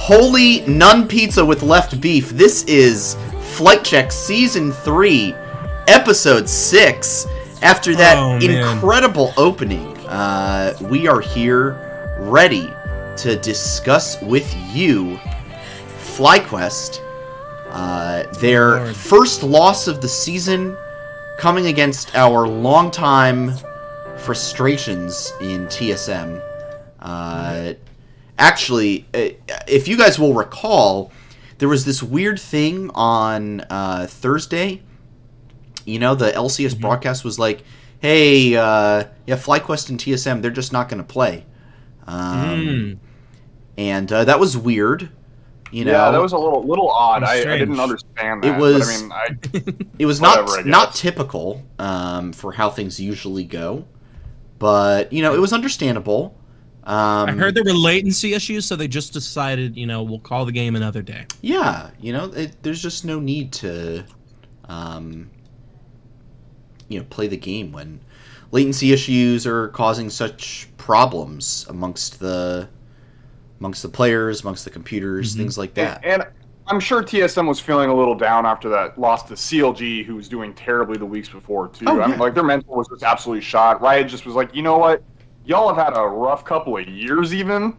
Holy Nun Pizza with Left Beef. This is Flight Check Season 3, Episode 6. After that incredible opening, we are here ready to discuss with you FlyQuest. Their first loss of the season, coming against our longtime frustrations in TSM. Actually, if you guys will recall, there was this weird thing on Thursday. You know, the LCS broadcast was like, hey, FlyQuest and TSM, they're just not going to play. And that was weird. You know? Yeah, that was a little odd. I didn't understand that. It was, it was whatever, not typical for how things usually go. But, you know, it was understandable. I heard there were latency issues, so they just decided, you know, we'll call the game another day. Yeah, you know, there's just no need to, you know, play the game when latency issues are causing such problems amongst the players, amongst the computers, things like that. And I'm sure TSM was feeling a little down after that loss to CLG, who was doing terribly the weeks before, too. I mean, like, their mental was just absolutely shot. Riot just was like, you know what? Y'all have had a rough couple of years, even.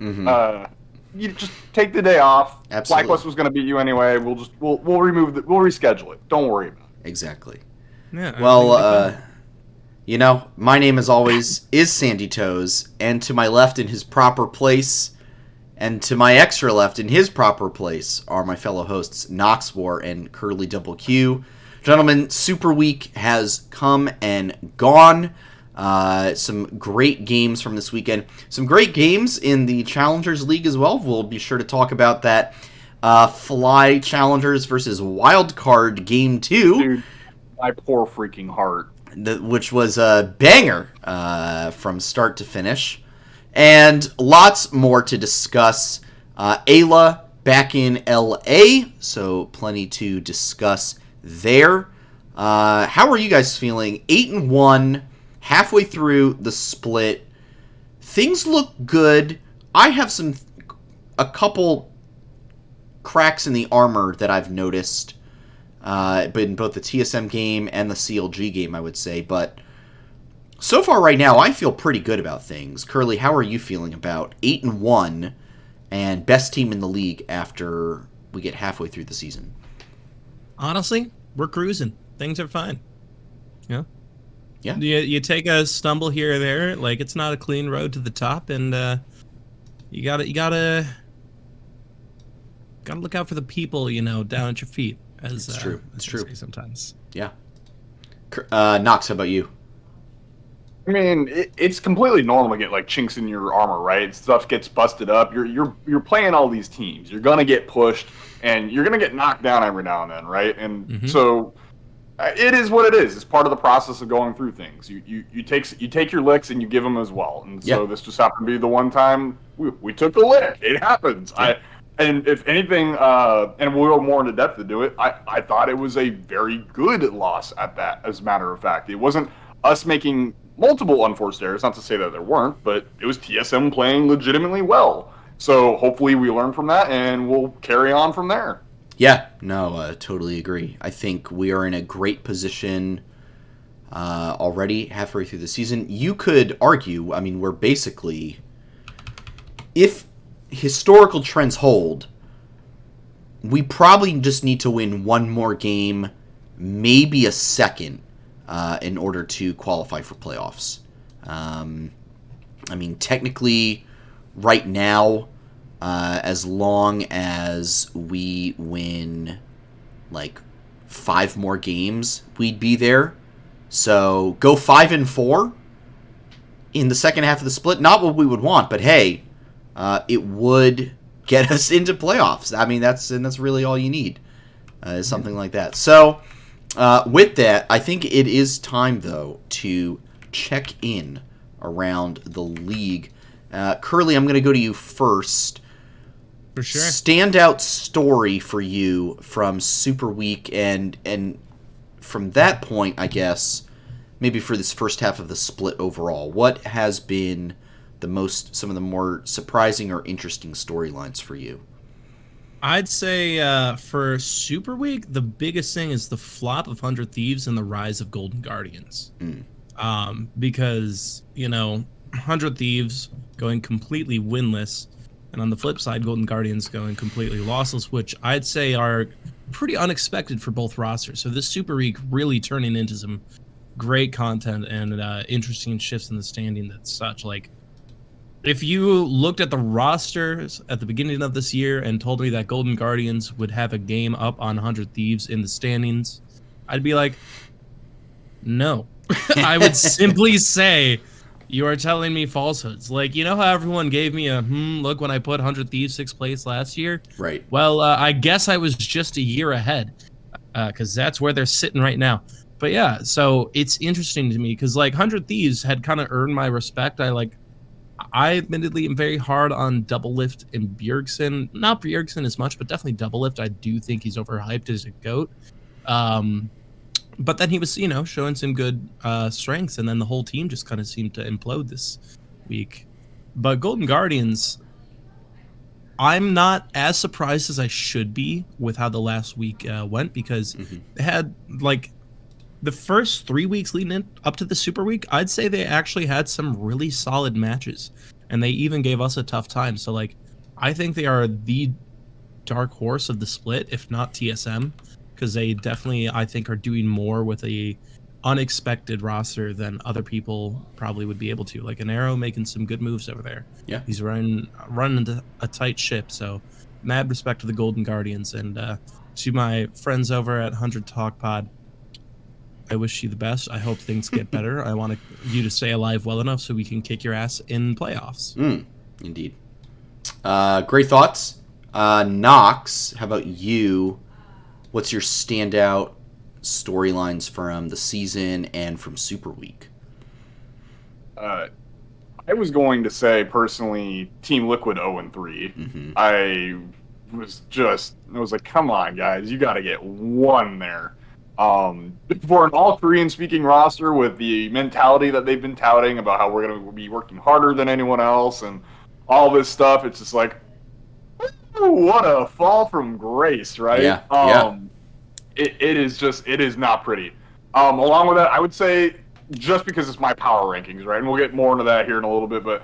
You just take the day off. Absolutely. FlyQuest was going to beat you anyway. We'll reschedule it. Don't worry about it. Exactly. Yeah. Well, you know, my name as always is Sandy Toes, and to my left in his proper place, and to my extra left in his proper place are my fellow hosts Noxwar and Curly Double Q. Gentlemen, Super Week has come and gone. Some great games from this weekend. Some great games in the Challengers League as well. We'll be sure to talk about that. Fly Challengers versus Wildcard Game 2. Dude, my poor freaking heart. Which was a banger from start to finish. And lots more to discuss. Ayla back in LA, so plenty to discuss there. How are you guys feeling? 8-1. Halfway through the split, things look good. I have a couple cracks in the armor that I've noticed, but in both the TSM game and the CLG game, I would say. But so far, right now, I feel pretty good about things. Curly, how are you feeling about 8-1 and best team in the league after we get halfway through the season? Honestly, we're cruising. Things are fine. Yeah. Yeah. You take a stumble here or there, like it's not a clean road to the top, and you gotta look out for the people, you know, down at your feet. It's true. It's true. Sometimes. Yeah. Nox, how about you? I mean, it's completely normal to get like chinks in your armor, right? Stuff gets busted up. You're playing all these teams. You're gonna get pushed, and you're gonna get knocked down every now and then, right? And so. It is what it is. It's part of the process of going through things. You take your licks and you give them as well. And so this just happened to be the one time we took a lick. It happens. Yeah. And if anything, and we'll go more into depth to do it, I thought it was a very good loss at that, as a matter of fact. It wasn't us making multiple unforced errors, not to say that there weren't, but it was TSM playing legitimately well. So hopefully we learn from that and we'll carry on from there. Yeah, no, totally agree. I think we are in a great position already halfway through the season. You could argue, I mean, we're basically, if historical trends hold, we probably just need to win one more game, maybe a second, in order to qualify for playoffs. I mean, technically, right now, as long as we win like 5 more games, we'd be there. So go 5-4 in the second half of the split. Not what we would want, but hey, it would get us into playoffs. I mean, that's really all you need, is something like that. So with that, I think it is time though to check in around the league. Curly, I'm going to go to you first. For sure. Standout story for you from Super Week, and from that point, I guess, maybe for this first half of the split overall, what has been some of the more surprising or interesting storylines for you? I'd say for Super Week, the biggest thing is the flop of 100 Thieves and the rise of Golden Guardians. Because, 100 Thieves going completely winless, and on the flip side, Golden Guardians going completely lossless, which I'd say are pretty unexpected for both rosters. So this Super Week really turning into some great content and interesting shifts in the standing that's such. Like, if you looked at the rosters at the beginning of this year and told me that Golden Guardians would have a game up on 100 Thieves in the standings, I'd be like, no. I would simply say, you are telling me falsehoods. Like, you know how everyone gave me a look when I put 100 Thieves 6th place last year? Right. Well, I guess I was just a year ahead, because that's where they're sitting right now. But yeah, so it's interesting to me because, like, 100 Thieves had kind of earned my respect. I admittedly am very hard on Doublelift and Bjergsen. Not Bjergsen as much, but definitely Doublelift. I do think he's overhyped as a GOAT. But then he was, showing some good strengths, and then the whole team just kind of seemed to implode this week. But Golden Guardians, I'm not as surprised as I should be with how the last week went, because they had, like, the first 3 weeks leading up to the Super Week, I'd say they actually had some really solid matches, and they even gave us a tough time. So, like, I think they are the dark horse of the split, if not TSM, because they definitely, I think, are doing more with a unexpected roster than other people probably would be able to. Like, an Arrow making some good moves over there. Yeah, he's running a tight ship. So, mad respect to the Golden Guardians, and to my friends over at 100 Talk Pod, I wish you the best. I hope things get better. I want you to stay alive well enough so we can kick your ass in playoffs. Indeed. Great thoughts. Knox, how about you? What's your standout storylines from the season and from Super Week? I was going to say, personally, Team Liquid 0-3. I was like, come on, guys. You got to get one there. For an all-Korean speaking roster with the mentality that they've been touting about how we're going to be working harder than anyone else and all this stuff, it's just like, what a fall from grace, right? Yeah. It is not pretty. Along with that, I would say, just because it's my power rankings, right? And we'll get more into that here in a little bit, but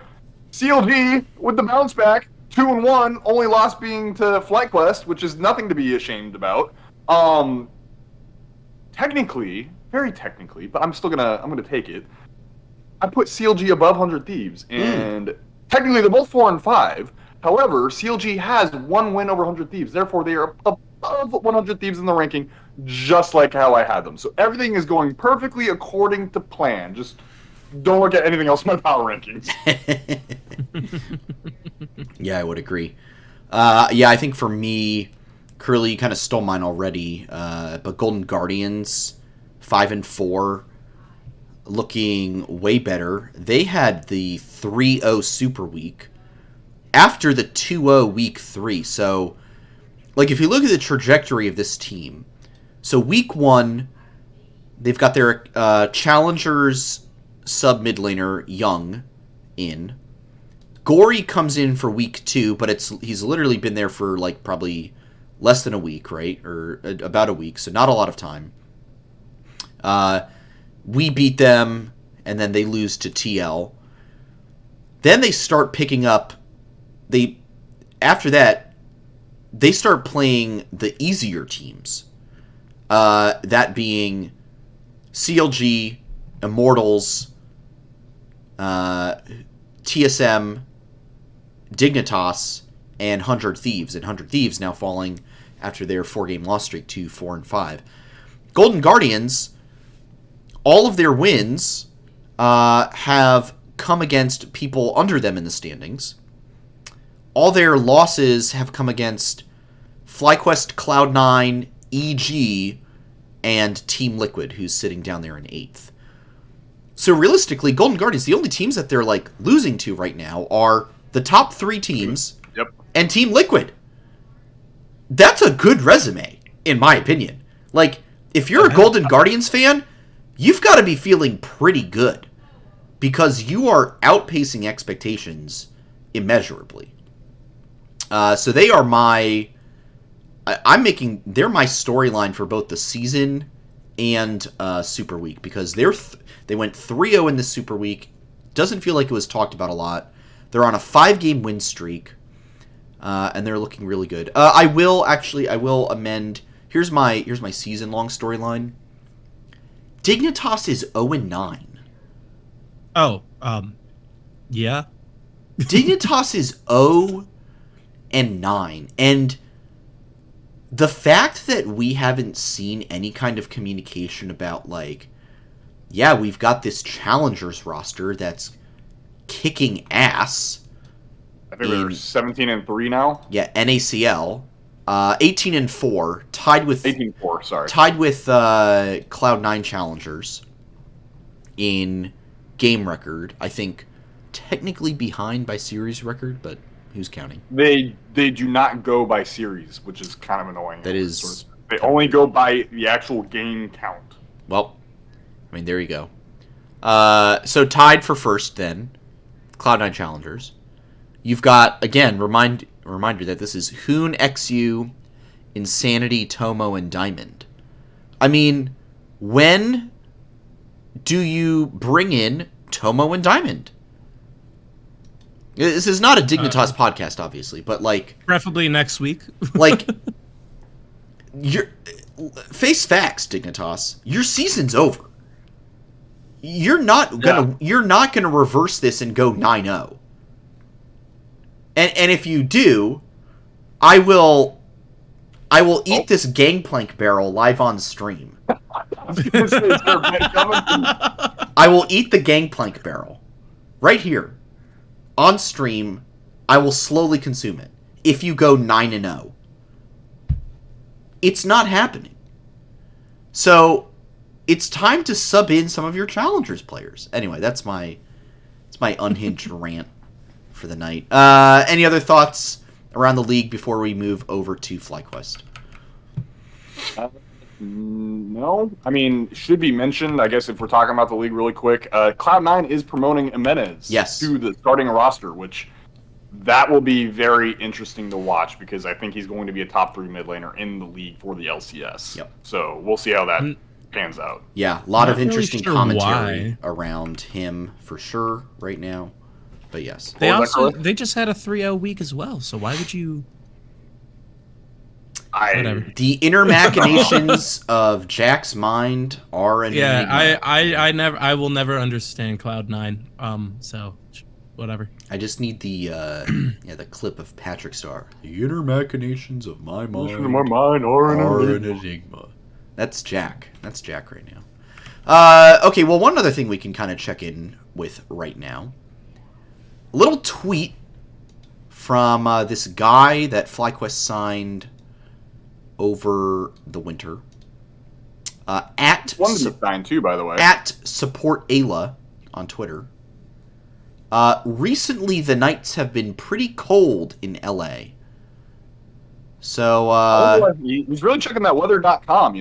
CLG with the bounce back, 2-1, only loss being to FlyQuest, which is nothing to be ashamed about. Technically, very technically, but I'm gonna take it. I put CLG above 100 Thieves, and technically they're both 4-5. However, CLG has one win over 100 Thieves, therefore they are above 100 Thieves in the ranking, just like how I had them. So everything is going perfectly according to plan. Just don't look at anything else in my power rankings. Yeah, I would agree. I think for me, Curly, you kind of stole mine already, but Golden Guardians, 5-4, looking way better. They had the 3-0 Super Week after the 2-0 Week 3. So, like, if you look at the trajectory of this team, so Week 1, they've got their Challengers sub-mid laner, Young, in. Gory comes in for Week 2, but he's literally been there for, like, probably less than a week, right? Or about a week, so not a lot of time. We beat them, and then they lose to TL. Then they start picking up... After that, they start playing the easier teams. That being CLG, Immortals, TSM, Dignitas, and 100 Thieves. And 100 Thieves now falling after their 4-game loss streak to 4-5. Golden Guardians, all of their wins have come against people under them in the standings. All their losses have come against FlyQuest, Cloud9, EG, and Team Liquid, who's sitting down there in 8th. So realistically, Golden Guardians, the only teams that they're like losing to right now are the top 3 teams and Team Liquid. That's a good resume, in my opinion. Like, if you're a Golden Guardians fan, you've got to be feeling pretty good, because you are outpacing expectations immeasurably. So they are my they're my storyline for both the season and Super Week, because they went 3-0 in the Super Week. Doesn't feel like it was talked about a lot. They're on a 5-game win streak, and they're looking really good. I will amend. Here's my season long storyline. Dignitas is 0-9. Oh, yeah. Dignitas is 0-9, and the fact that we haven't seen any kind of communication about, like, yeah, we've got this challengers roster that's kicking ass. I think we're 17-3 now. Yeah, NACL, 18-4, tied with 18-4. Sorry, tied with Cloud9 challengers in game record. I think technically behind by series record, but who's counting? They do not go by series, which is kind of annoying. That is, they only go by the actual game count. Well, I mean, there you go. So tied for first then, Cloud9 challengers. You've got, again, reminder that this is Hoon, XU, Insanity, Tomo, and Diamond. I mean, when do you bring in Tomo and Diamond? This is not a Dignitas podcast, obviously, but, like, Preferably next week. like, face facts, Dignitas. Your season's over. You're not gonna reverse this and go 9-0. And if you do, I will eat this gangplank barrel live on stream. I will eat the gangplank barrel right here on stream. I will slowly consume it. If you go 9-0, it's not happening. So it's time to sub in some of your challengers players. Anyway, that's my unhinged rant for the night. Any other thoughts around the league before we move over to FlyQuest? No. I mean, should be mentioned, I guess, if we're talking about the league really quick, Cloud9 is promoting Jimenez to the starting roster, which that will be very interesting to watch because I think he's going to be a top 3 mid laner in the league for the LCS. Yep. So we'll see how that pans out. Yeah, a lot of Not really interesting sure commentary why. around him for sure right now. But yes. They just had a 3-0 week as well, so why would you... Whatever. The inner machinations of Jack's mind are an enigma. I will never understand Cloud9. So whatever. I just need the the clip of Patrick Star. The inner machinations of my mind are an enigma. That's Jack. That's Jack right now. Okay, well, one other thing we can kind of check in with right now. A little tweet from this guy that FlyQuest signed over the winter. At One sign too, by the way. At support Ayla on Twitter. Recently, the nights have been pretty cold in LA. So he's really checking that weather.com,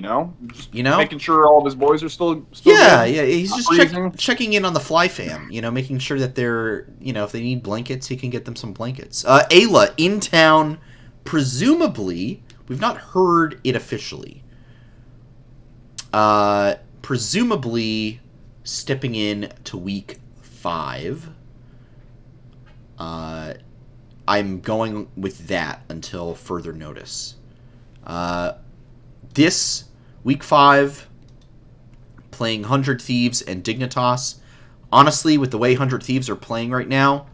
just you know, making sure all of his boys are still yeah, good, he's just checking in on the FlyFam, making sure that they're, if they need blankets, he can get them some blankets. Ayla in town, presumably, we've not heard it officially. Presumably stepping in to week 5. I'm going with that until further notice. This week 5, playing 100 Thieves and Dignitas. Honestly, with the way 100 Thieves are playing right now,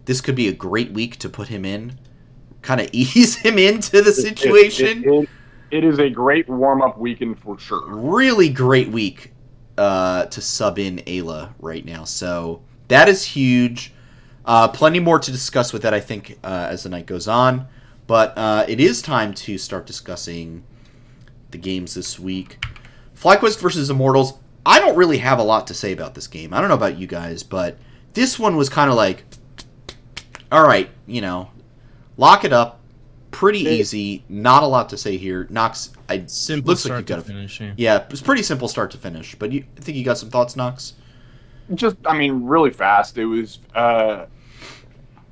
this could be a great week to put him in. Kind of ease him into the situation. It is a great warm-up weekend for sure. Really great week to sub in Ayla right now. So that is huge. Plenty more to discuss with that, I think, as the night goes on. But it is time to start discussing the games this week. FlyQuest versus Immortals. I don't really have a lot to say about this game. I don't know about you guys, but this one was kind of like, all right, lock it up. Pretty easy. Not a lot to say here. Nox, Simple looks start like you got to finish. Yeah, it was pretty simple start to finish. But I think you got some thoughts, Nox? Just, really fast. It was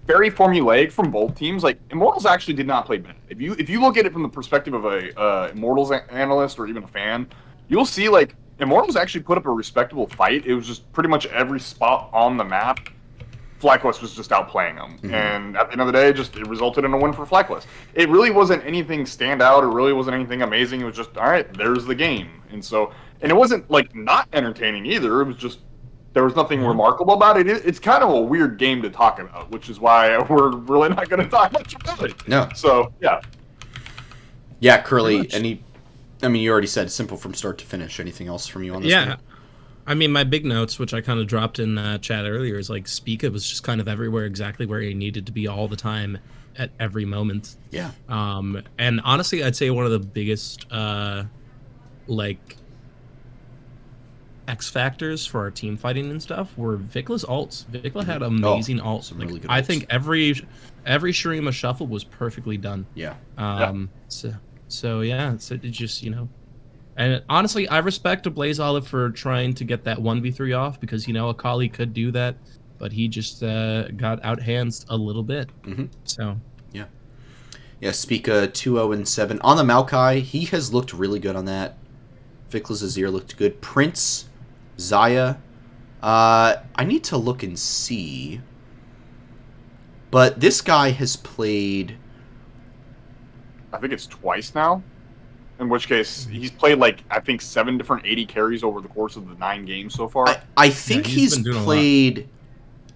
very formulaic from both teams. Like Immortals actually did not play bad. If you look at it from the perspective of a Immortals analyst or even a fan, you'll see like Immortals actually put up a respectable fight. It was just pretty much every spot on the map, FlyQuest was just outplaying them. Mm-hmm. And at the end of the day, it resulted in a win for FlyQuest. It really wasn't anything standout. It really wasn't anything amazing. It was just, all right, there's the game. And it wasn't like not entertaining either. It was just, there was nothing remarkable about it. It's kind of a weird game to talk about, which is why we're really not going to talk much about it. No. So, yeah. Yeah, Curly, you already said simple from start to finish. Anything else from you on this? Yeah. One? I mean, my big notes, which I kind of dropped in chat earlier, is like Spica was just kind of everywhere, exactly where he needed to be all the time at every moment. Yeah. And honestly, I'd say one of the biggest, X factors for our team fighting and stuff were Vikla's ults. Vikla had amazing ults. Some really good I ults. think every Shurima shuffle was perfectly done. Yeah. So it just, and honestly, I respect Blaze Olive for trying to get that 1v3 off because, Akali could do that, but he just got outhandsed a little bit. Mm-hmm. So yeah, Spica 2-0-7 on the Maokai. He has looked really good on that. Vikla's Azir looked good. Prince, Zaya. I need to look and see. But this guy has played, I think it's twice now. In which case, he's played I think 7 different 80 carries over the course of the 9 games so far. I think he's he's been doing played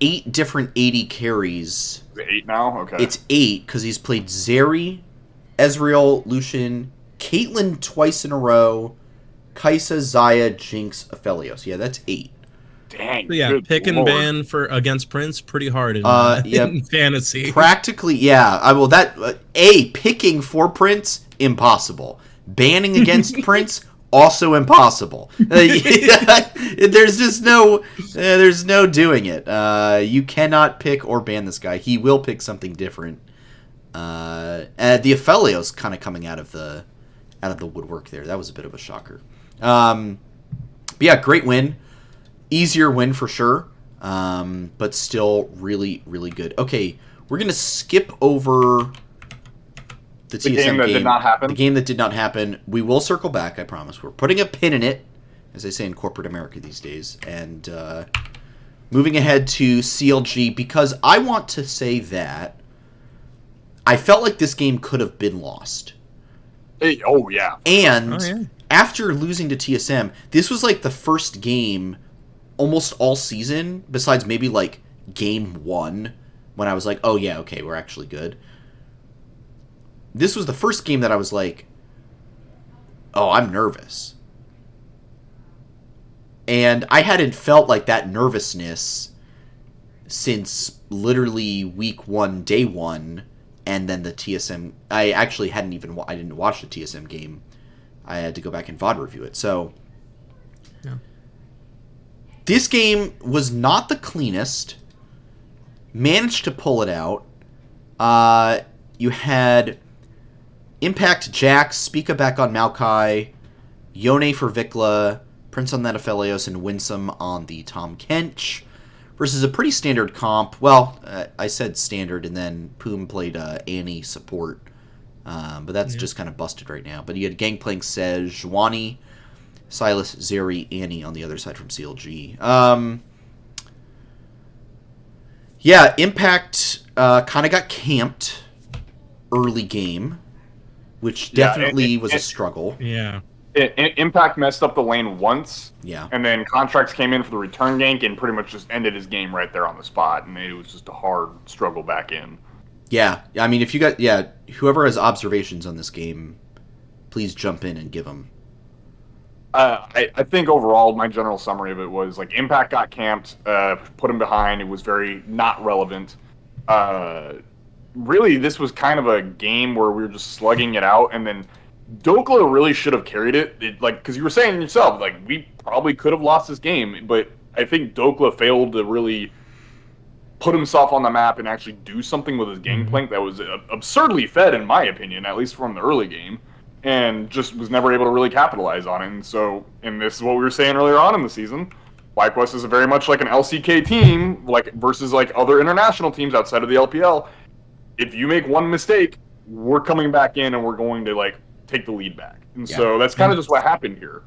8 different 80 carries. Is it 8 now? Okay. It's 8 because he's played Zeri, Ezreal, Lucian, Caitlyn twice in a row, Kai'Sa, Zaya, Jinx, Aphelios. Yeah, that's 8. Dang. So yeah, good pick and Lord. ban against Prince pretty hard in, in fantasy. Practically, yeah. Picking for Prince, impossible. Banning against Prince, also impossible. There's just there's no doing it. You cannot pick or ban this guy. He will pick something different. The Aphelios kind of coming out of the woodwork there. That was a bit of a shocker. But yeah, great win. Easier win for sure, but still really, really good. Okay, we're going to skip over the TSM game that did not happen. The game that did not happen. We will circle back, I promise. We're putting a pin in it, as they say in corporate America these days, and moving ahead to CLG, because I want to say that I felt like this game could have been lost. Oh, yeah. And after losing to TSM, this was like the first game almost all season, besides maybe like game 1, when I was like, oh yeah, okay, we're actually good. This was the first game that I was like, oh, I'm nervous. And I hadn't felt like that nervousness since literally week 1, day 1, and then the TSM. I actually I didn't watch the TSM game. I had to go back and VOD review it. So this game was not the cleanest. Managed to pull it out. You had Impact Jax, Spica back on Maokai, Yone for Vikla, Prince on that Aphelios, and Winsome on the Tom Kench. Versus a pretty standard comp. Well, I said standard, and then Poom played Annie support. But that's just kind of busted right now. But you had Gangplank, Sej, Juani, Silas, Zeri, Annie on the other side from CLG. Impact kind of got camped early game, which definitely was a struggle. Yeah. Impact messed up the lane once. Yeah. And then Contracts came in for the return gank and pretty much just ended his game right there on the spot. And it was just a hard struggle back in. Yeah. I mean, if you got... Yeah, whoever has observations on this game, please jump in and give them. I think overall, my general summary of it was, like, Impact got camped, put him behind. It was very not relevant. Really, this was kind of a game where we were just slugging it out, and then Dokla really should have carried it. Because you were saying yourself, like, we probably could have lost this game, but I think Dokla failed to really put himself on the map and actually do something with his Gangplank that was absurdly fed, in my opinion, at least from the early game, and just was never able to really capitalize on it. And this is what we were saying earlier on in the season. FlyQuest is very much like an LCK team, like versus like other international teams outside of the LPL. If you make one mistake, we're coming back in and we're going to like take the lead back. And so that's kind of just what happened here.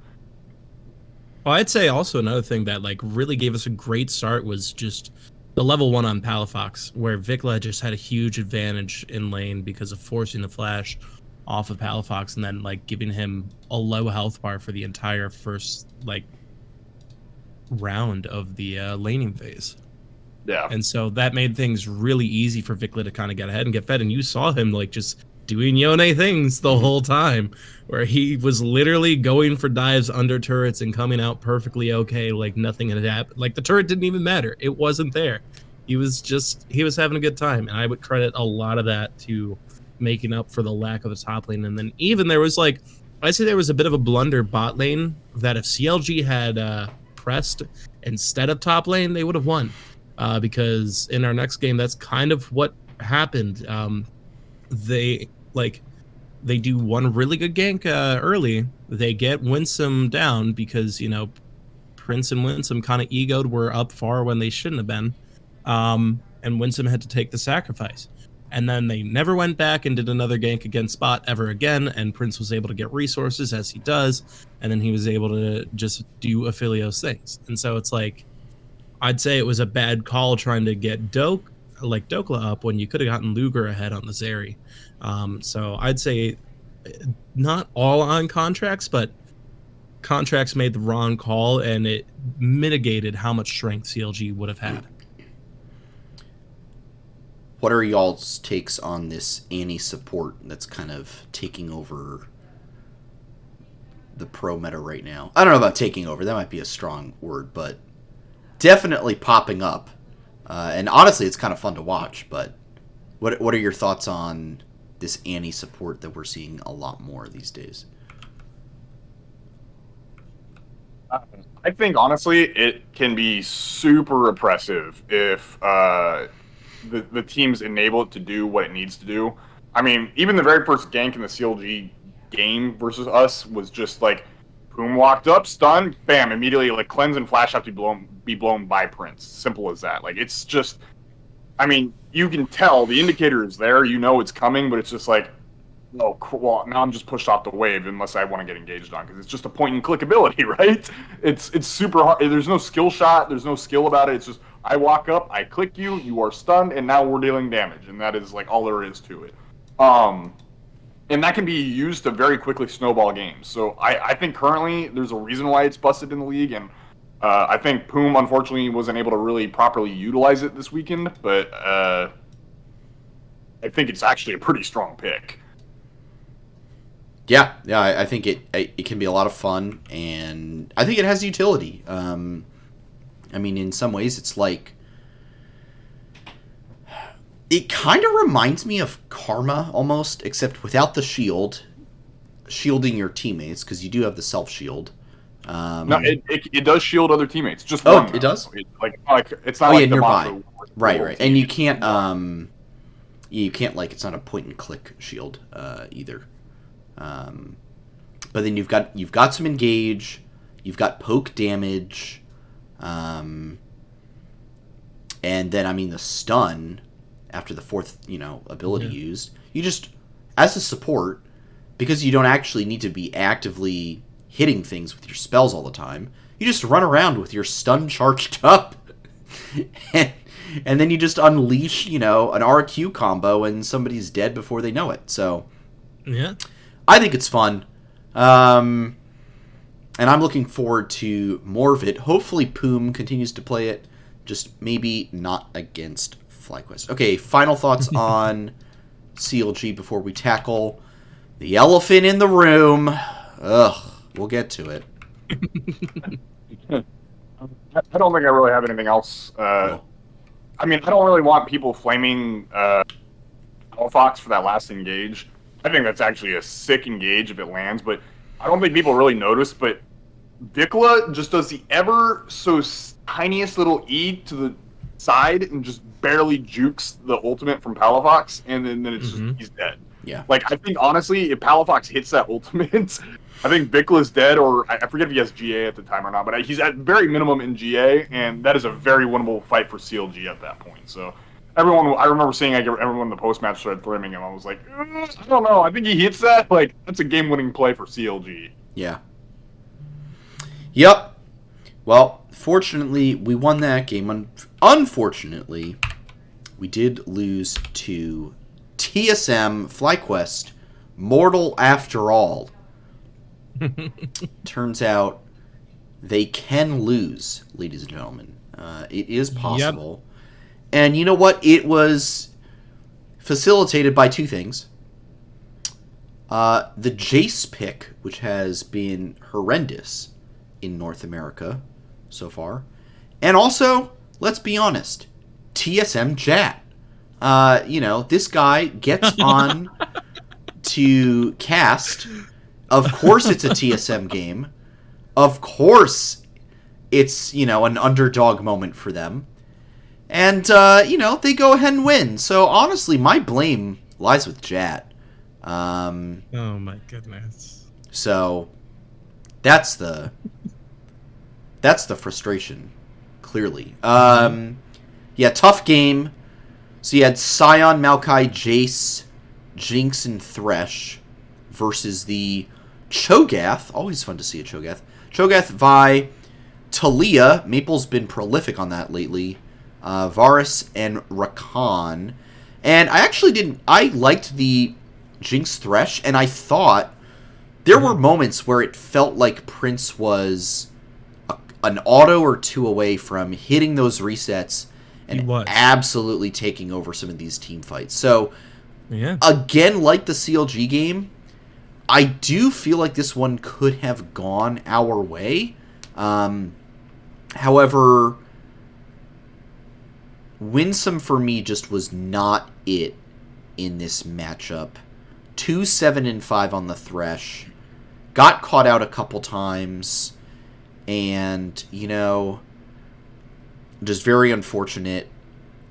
Well, I'd say also another thing that like really gave us a great start was just the level 1 on Palafox, where Vikla just had a huge advantage in lane because of forcing the flash off of Palafox and then like giving him a low health bar for the entire first like round of the laning phase. Yeah. And so that made things really easy for Vikla to kind of get ahead and get fed. And you saw him like just doing Yone things the whole time, where he was literally going for dives under turrets and coming out perfectly okay, like nothing had happened. Like the turret didn't even matter. It wasn't there. He was having a good time. And I would credit a lot of that to making up for the lack of the top lane. And then even there was like, I'd say there was a bit of a blunder bot lane that if CLG had pressed instead of top lane, they would have won. Because in our next game, that's kind of what happened. They do one really good gank early. They get Winsome down because, you know, Prince and Winsome kind of egoed, were up far when they shouldn't have been. And Winsome had to take the sacrifice. And then they never went back and did another gank against bot ever again, and Prince was able to get resources, as he does, and then he was able to just do Aphelios things. And so it's like, I'd say it was a bad call trying to get Dokla up when you could have gotten Luger ahead on the Zeri. So I'd say not all on contracts, but contracts made the wrong call, and it mitigated how much strength CLG would have had. What are y'all's takes on this Annie support that's kind of taking over the pro meta right now? I don't know about taking over. That might be a strong word, but definitely popping up. And honestly, it's kind of fun to watch. But what are your thoughts on this Annie support that we're seeing a lot more these days? I think, honestly, it can be super oppressive if the teams enable it to do what it needs to do. I mean, even the very first gank in the CLG game versus us was just like, Poom walked up, stunned, bam, immediately like cleanse and flash have to be blown by Prince. Simple as that. Like, it's just, I mean, you can tell the indicator is there, you know it's coming, but it's just like, oh, well, now I'm just pushed off the wave unless I want to get engaged on, because it's just a point and click ability, right? It's super hard. There's no skill shot. There's no skill about it. It's just, I walk up, I click you, you are stunned, and now we're dealing damage, and that is like all there is to it. And that can be used to very quickly snowball games. So I think currently there's a reason why it's busted in the league, and I think Poom unfortunately wasn't able to really properly utilize it this weekend, but I think it's actually a pretty strong pick. Yeah, I think it can be a lot of fun, and I think it has utility. I mean, in some ways, it's like, it kind of reminds me of Karma almost, except without the shield, shielding your teammates, because you do have the self shield. No, it does shield other teammates. Just oh, one, it does. It's not like nearby. Right, and you team. can't like, it's not a point and click shield either. But then you've got some engage, you've got poke damage, and then I mean the stun after the fourth ability used. You just, as a support, because you don't actually need to be actively hitting things with your spells all the time, you just run around with your stun charged up, and then you just unleash an RQ combo and somebody's dead before they know it. So yeah, I think it's fun. And I'm looking forward to more of it. Hopefully Poom continues to play it, just maybe not against FlyQuest. Okay, final thoughts on CLG before we tackle the elephant in the room. Ugh, we'll get to it. I don't think I really have anything else. Cool. I mean, I don't really want people flaming Fox for that last engage. I think that's actually a sick engage if it lands, but I don't think people really notice. But Vikla just does the ever so tiniest little E to the side and just barely jukes the ultimate from Palafox, and then it's just, he's dead. Yeah. Like, I think honestly, if Palafox hits that ultimate, I think Bickla's dead, or I forget if he has GA at the time or not, but he's at very minimum in GA, and that is a very winnable fight for CLG at that point. So I remember seeing everyone in the post-match thread threaming him. I was like, I don't know. I think he hits that. Like, that's a game-winning play for CLG. Yeah. Yep. Well, fortunately, we won that game. Unfortunately, we did lose to TSM FlyQuest, mortal after all. Turns out they can lose, ladies and gentlemen. It is possible. Yep. And you know what? It was facilitated by two things. The Jace pick, which has been horrendous in North America so far. And also, let's be honest, TSM Jat. This guy gets on to cast. Of course it's a TSM game. Of course it's, an underdog moment for them. And, they go ahead and win. So, honestly, my blame lies with Jat. Oh, my goodness. So, that's the frustration, clearly. Yeah, tough game. So you had Scion, Maokai, Jace, Jinx, and Thresh versus the Cho'Gath. Always fun to see a Cho'Gath. Cho'Gath, Vi, Talia. Maple's been prolific on that lately. Varus and Rakan. And I liked the Jinx Thresh, and I thought there were moments where it felt like Prince was an auto or two away from hitting those resets and absolutely taking over some of these team fights. So, again, like the CLG game, I do feel like this one could have gone our way. However, Winsome for me just was not it in this matchup. 2-7-5 on the Thresh. Got caught out a couple times. And, just very unfortunate.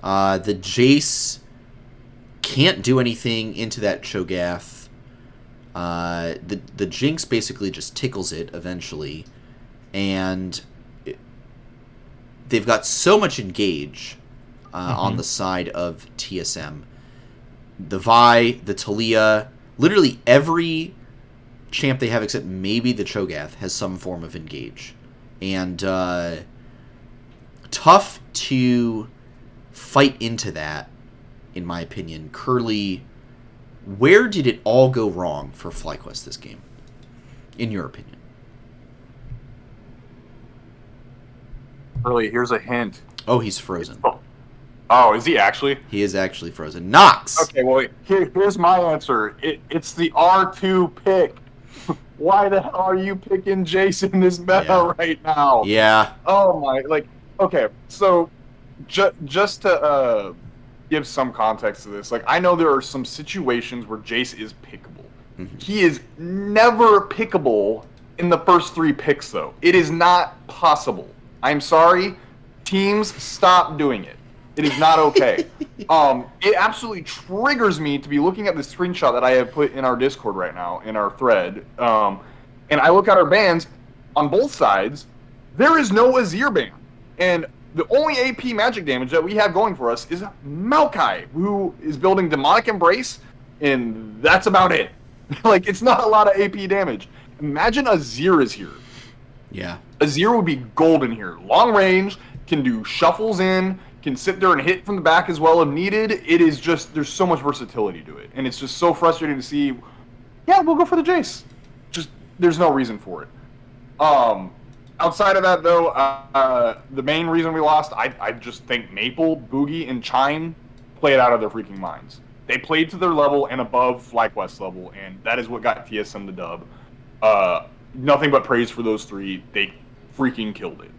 The Jace can't do anything into that Cho'Gath. The Jinx basically just tickles it eventually. And they've got so much engage on the side of TSM. The Vi, the Talia, literally every champ they have except maybe the Cho'Gath has some form of engage. And tough to fight into that, in my opinion. Curly, where did it all go wrong for FlyQuest this game, in your opinion? Curly, here's a hint. Oh, he's frozen. Oh, is he actually? He is actually frozen. Nox! Okay, well, here's my answer. It's the R2 pick. Why the hell are you picking Jace in this meta right now? Yeah. Oh my, okay, so just to give some context to this, I know there are some situations where Jace is pickable. Mm-hmm. He is never pickable in the first 3 picks, though. It is not possible. I'm sorry. Teams, stop doing it. It is not okay. It absolutely triggers me to be looking at the screenshot that I have put in our Discord right now, in our thread, and I look at our bans on both sides. There is no Azir ban, and the only AP magic damage that we have going for us is Maokai, who is building Demonic Embrace, and that's about it. It's not a lot of AP damage. Imagine Azir is here. Yeah. Azir would be golden here. Long range, can do shuffles in, can sit there and hit from the back as well if needed. It is just, there's so much versatility to it. And it's just so frustrating to see, we'll go for the Jace. Just, there's no reason for it. Outside of that, though, the main reason we lost, I just think Maple, Boogie, and Chime played out of their freaking minds. They played to their level and above FlyQuest level, and that is what got TSM the dub. Nothing but praise for those 3. They freaking killed it.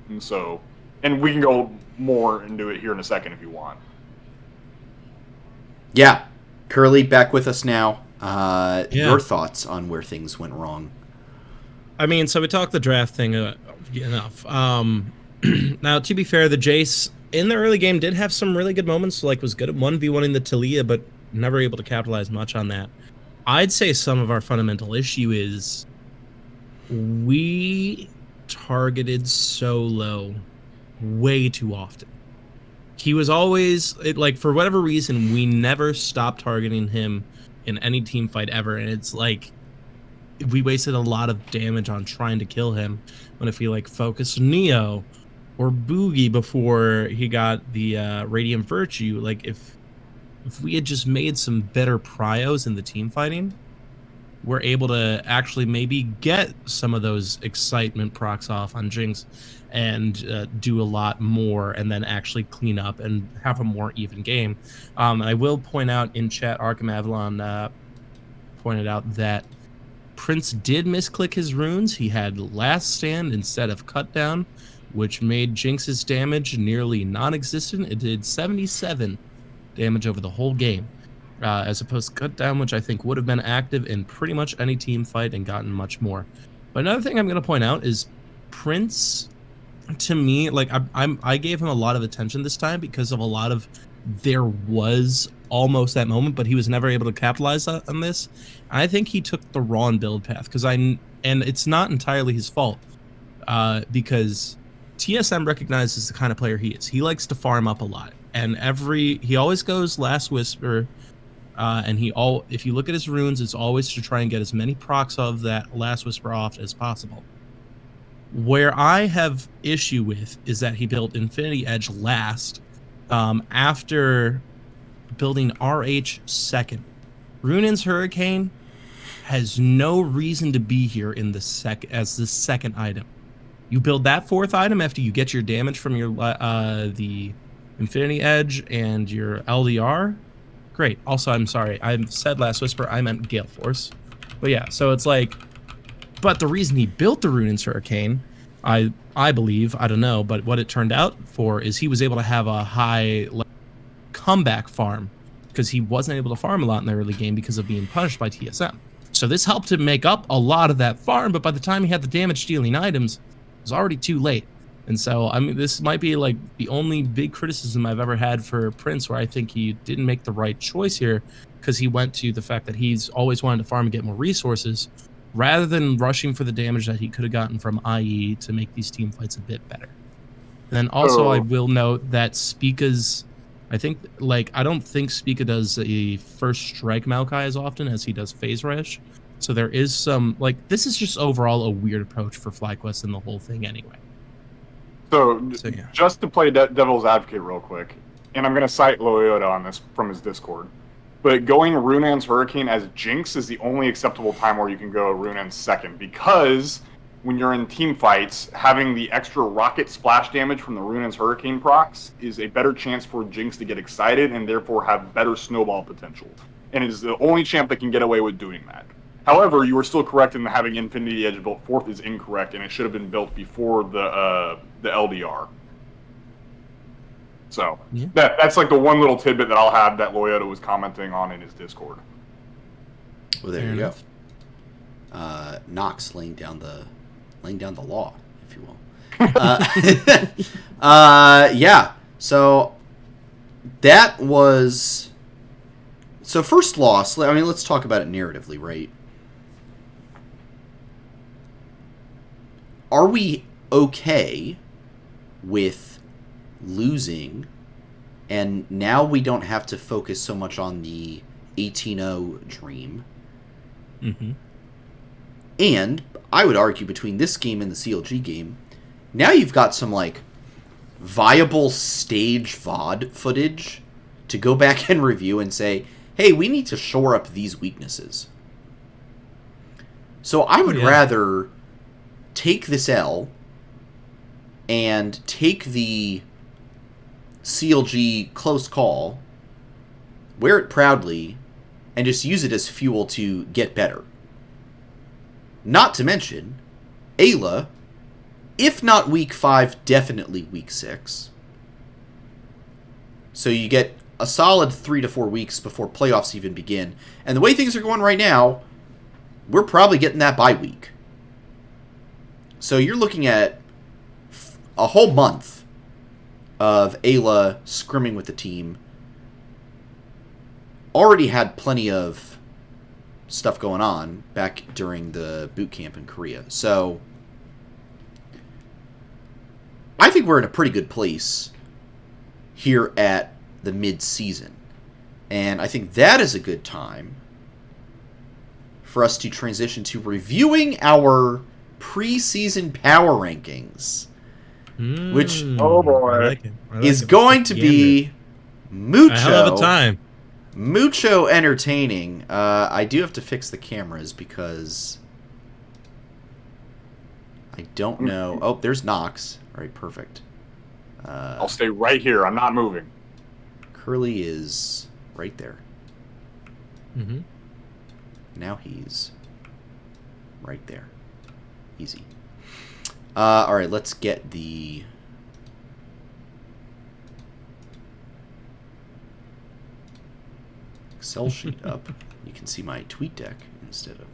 And we can go more into it here in a second if you want. Yeah. Curly, back with us now. Your thoughts on where things went wrong? I mean, so we talked the draft thing enough. Now, to be fair, the Jace in the early game did have some really good moments. Was good at 1v1ing the Talia, but never able to capitalize much on that. I'd say some of our fundamental issue is We targeted Solo way too often. He was always like, for whatever reason, we never stopped targeting him in any team fight ever, and it's like we wasted a lot of damage on trying to kill him when if we like focused Neo or Boogie before he got the Radiant Virtue. Like if we had just made some better pryos in the team fighting, we're able to actually maybe get some of those excitement procs off on Jinx and do a lot more, and then actually clean up and have a more even game. I will point out in chat, Arkham Avalon pointed out that Prince did misclick his runes. He had Last Stand instead of Cut Down, which made Jinx's damage nearly non-existent. It did 77 damage over the whole game, as opposed to Cut Down, which I think would have been active in pretty much any team fight and gotten much more. But another thing I'm going to point out is Prince, to me, like I gave him a lot of attention this time because of a lot of, there was almost that moment, but he was never able to capitalize on this. I think he took the wrong build path and it's not entirely his fault, because TSM recognizes the kind of player he is. He likes to farm up a lot, and he always goes Last Whisper, and if you look at his runes, it's always to try and get as many procs of that Last Whisper off as possible. Where I have issue with is that he built Infinity Edge last, after building RH second. Runin's Hurricane has no reason to be here in as the second item. You build that fourth item after you get your damage from your the Infinity Edge and your LDR. Great. Also, I'm sorry, I said Last Whisper, I meant Gale Force. But yeah, so it's like, but the reason he built the Runin's Hurricane, I believe, I don't know, but what it turned out for is he was able to have a high comeback farm because he wasn't able to farm a lot in the early game because of being punished by TSM. So this helped him make up a lot of that farm, but by the time he had the damage dealing items, it was already too late. And so, I mean, this might be like the only big criticism I've ever had for Prince, where I think he didn't make the right choice here, because he went to the fact that he's always wanted to farm and get more resources, rather than rushing for the damage that he could have gotten from IE to make these team fights a bit better. And then also, I will note that Spica's, I don't think Spica does a first strike Maokai as often as he does Phase Rush. So there is some, this is just overall a weird approach for FlyQuest and the whole thing anyway. So yeah. Just to play devil's advocate real quick, and I'm going to cite Loyoda on this from his Discord, but going Runan's Hurricane as Jinx is the only acceptable time where you can go Runan's second, because when you're in team fights, having the extra rocket splash damage from the Runan's Hurricane procs is a better chance for Jinx to get excited and therefore have better snowball potential. And it is the only champ that can get away with doing that. However, you were still correct in having Infinity Edge built fourth is incorrect, and it should have been built before the LDR. So yeah. That's like the one little tidbit that I'll have that Loyoda was commenting on in his Discord. Well, there you go. Nox laying down the law, if you will. Yeah. So that was. So first loss. I mean, let's talk about it narratively, right? Are we okay with losing, and now we don't have to focus so much on the 18-0 dream? Mm-hmm. And I would argue between this game and the CLG game, now you've got some viable stage VOD footage to go back and review and say, hey, we need to shore up these weaknesses. So I would rather take this L and take the CLG close call, wear it proudly, and just use it as fuel to get better. Not to mention, Ayla, if not week 5, definitely week 6. So you get a solid 3 to 4 weeks before playoffs even begin. And the way things are going right now, we're probably getting that bye week. So you're looking at a whole month of Ayla scrimming with the team. Already had plenty of stuff going on back during the boot camp in Korea. So I think we're in a pretty good place here at the mid-season. And I think that is a good time for us to transition to reviewing our preseason power rankings, which oh boy, I like it. is going to be a hell of a time. mucho entertaining. I do have to fix the cameras because I don't know. Oh, there's Knox. All right, perfect. I'll stay right here. I'm not moving. Curly is right there. Mm-hmm. Now he's right there. Easy. All right, let's get the Excel sheet up. You can see my tweet deck instead of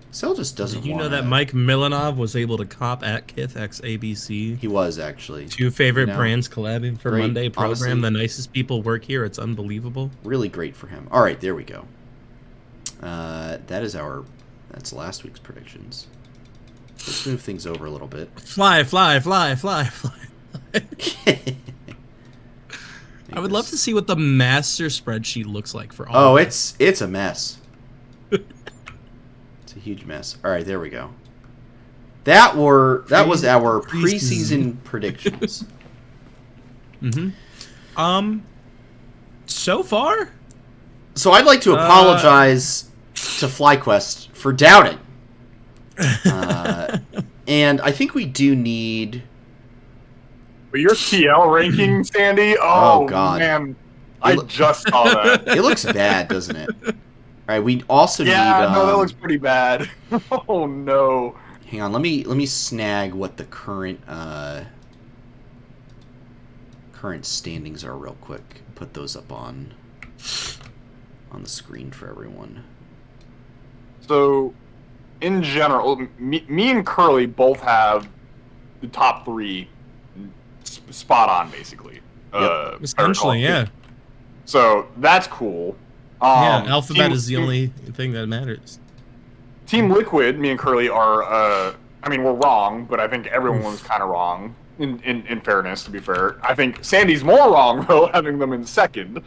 Excel just doesn't. Did you know that Mike Milanov was able to cop at Kith X ABC? He was actually. Two favorite brands collabing for Great. Monday program. Honestly, the nicest people work here. It's unbelievable. Really great for him. All right, there we go. That's last week's predictions. Let's move things over a little bit. Fly. I would love to see what the master spreadsheet looks like for all. Oh, of it's a mess. It's a huge mess. All right, there we go. That was our preseason predictions. Mm-hmm. So far. So I'd like to apologize to FlyQuest for doubting. And I think we do need. But your TL ranking, Sandy? Oh, God. Man. I just saw that. It looks bad, doesn't it? All right, we also need. No, that looks pretty bad. Oh no. Hang on, let me snag what the current standings are real quick. Put those up on the screen for everyone. So, in general, me and Curly both have the top 3 spot on, basically. Yep. Essentially, yeah. So that's cool. Yeah, alphabet is the only thing that matters. Team Liquid, me and Curly are. I mean, we're wrong, but I think everyone's kind of wrong. In fairness, to be fair, I think Sandy's more wrong though, having them in second.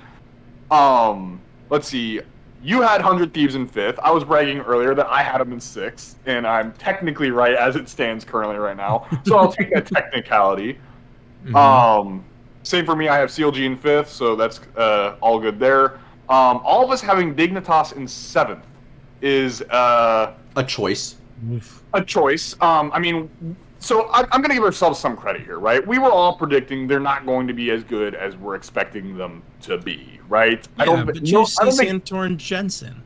Let's see. You had 100 Thieves in 5th. I was bragging earlier that I had them in 6th, and I'm technically right as it stands currently right now. So I'll take that technicality. Mm-hmm. Same for me. I have CLG in 5th, so that's all good there. All of us having Dignitas in 7th is a choice. A choice. I mean, so I'm going to give ourselves some credit here, right? We were all predicting they're not going to be as good as we're expecting them to be, right? Yeah, but you see Santorin Jensen.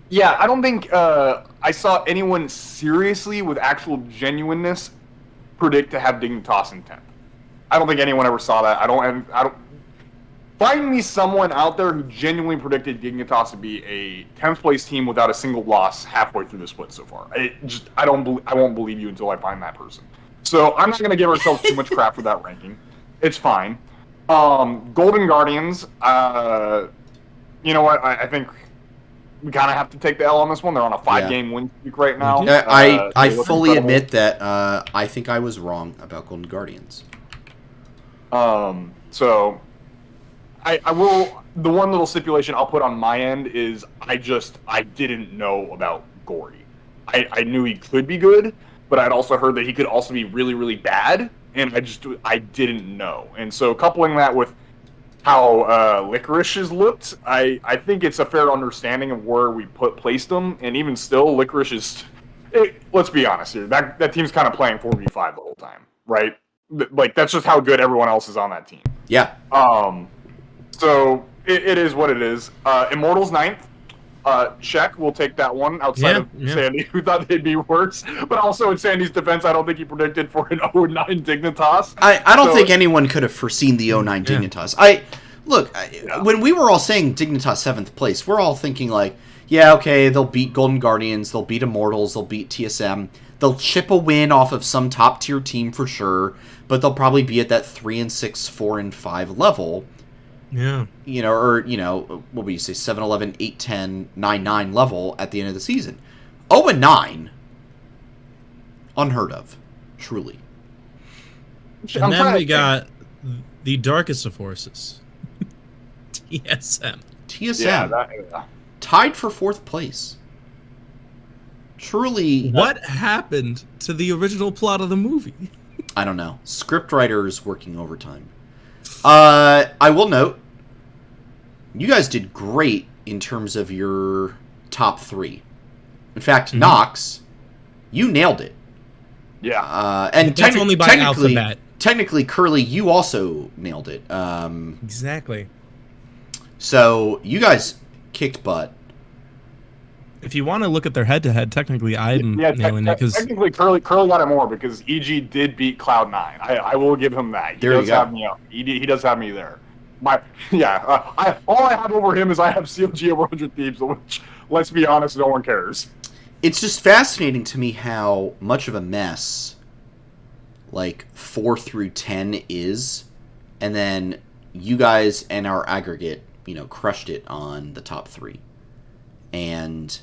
Yeah, I don't think I saw anyone seriously with actual genuineness predict to have Dignitas in 10th. I don't think anyone ever saw that. I don't. Find me someone out there who genuinely predicted Dignitas to be a 10th place team without a single loss halfway through the split so far. I won't believe you until I find that person. So I'm not going to give ourselves too much crap for that ranking. It's fine. Golden Guardians. You know what? I think we kind of have to take the L on this one. They're on a 5-game win streak right now. I fully admit that I think I was wrong about Golden Guardians. So I will. The one little stipulation I'll put on my end is I didn't know about Gory. I knew he could be good, but I'd also heard that he could also be really, really bad, and I didn't know. And so coupling that with how Licorice has looked, I think it's a fair understanding of where we placed him, and even still, Licorice is. Let's be honest here. That team's kind of playing 4v5 the whole time, right? Like that's just how good everyone else is on that team. Yeah. So it is what it is. Immortals 9th. Check. We'll take that one outside of Sandy, who thought they'd be worse. But also in Sandy's defense, I don't think he predicted for an 0-9 Dignitas. I don't think anyone could have foreseen the 0-9 Dignitas. When we were all saying Dignitas 7th place, we're all thinking like, yeah, okay, they'll beat Golden Guardians, they'll beat Immortals, they'll beat TSM. They'll chip a win off of some top-tier team for sure, but they'll probably be at that 3-6, 4-5 level. Yeah. What would you say, 7-11, 8-10, 9-9 level at the end of the season. 0-9, unheard of, truly. And then we got the darkest of forces, TSM. TSM, tied for 4th place. Truly. What happened to the original plot of the movie? I don't know. Scriptwriters working overtime. I will note, you guys did great in terms of your top 3. In fact, Nox, you nailed it. Yeah. And that's only by alphabet. Technically, Curly, you also nailed it. Exactly. So you guys kicked butt. If you want to look at their head-to-head, technically I'm nailing it. Technically, Curly got it more because EG did beat Cloud9. I will give him that. He does have me up. He does have me there. All I have over him is I have COG over 100 Thieves, which, let's be honest, no one cares. It's just fascinating to me how much of a mess, like, 4 through 10 is, and then you guys and our aggregate, crushed it on the top 3. And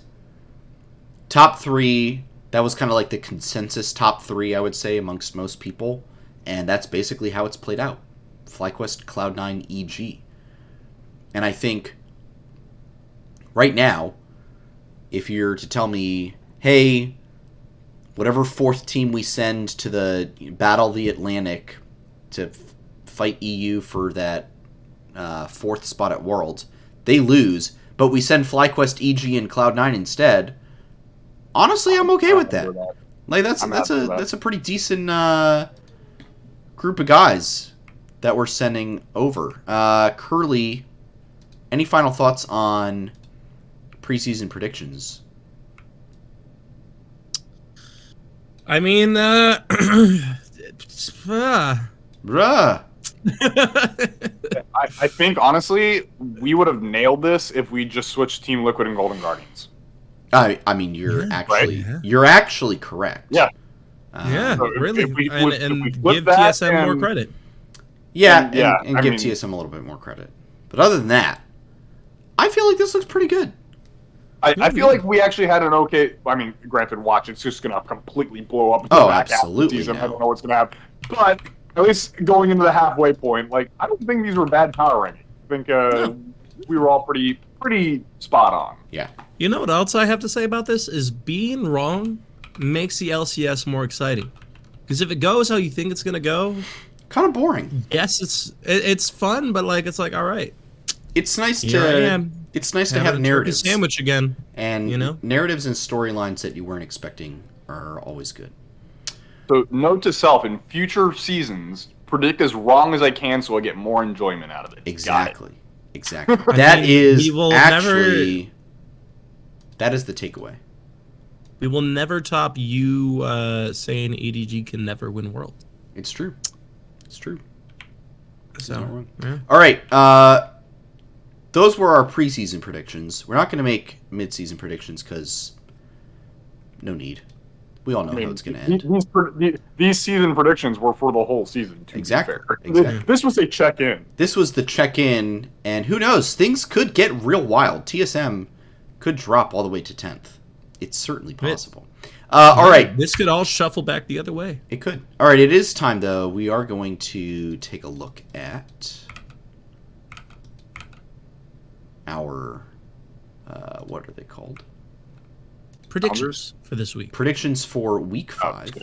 top 3, that was kind of like the consensus top 3, I would say, amongst most people, and that's basically how it's played out. FlyQuest, Cloud9, EG. And I think right now, if you're to tell me, hey, whatever 4th team we send to the Battle the Atlantic to fight EU for that 4th spot at Worlds, they lose, but we send FlyQuest, EG, and Cloud9 instead, honestly, I'm okay with that. Like, that's a pretty decent group of guys that we're sending over. Curly, any final thoughts on preseason predictions? I mean, Bruh. I think, honestly, we would have nailed this if we just switched Team Liquid and Golden Guardians. I mean, you're actually correct. Yeah. So really. If we give TSM more credit. Yeah, and give TSM a little bit more credit. But other than that, I feel like this looks pretty good. I feel like we actually had an okay... I mean, granted, watch, it's just going to completely blow up. Absolutely. I don't know what's going to happen. But at least going into the halfway point, like, I don't think these were bad power rankings. I think we were all pretty spot on. Yeah. You know what else I have to say about this is being wrong makes the LCS more exciting. Because if it goes how you think it's going to go... kind of boring. Yes, it's fun, but it's like, all right. It's nice to have narratives. Sandwich again. And narratives and storylines that you weren't expecting are always good. So note to self, in future seasons, predict as wrong as I can so I get more enjoyment out of it. Exactly. That is the takeaway. We will never top you saying ADG can never win World. It's true. So, yeah. All right. Those were our preseason predictions. We're not going to make mid-season predictions because no need. We all know how it's going to end. These season predictions were for the whole season. Exactly. This was a check-in. This was the check-in, and who knows? Things could get real wild. TSM could drop all the way to 10th. It's certainly possible. All right. This could all shuffle back the other way. It could. All right. It is time, though. We are going to take a look at our what are they called? Predictions for this week. Predictions for week 5.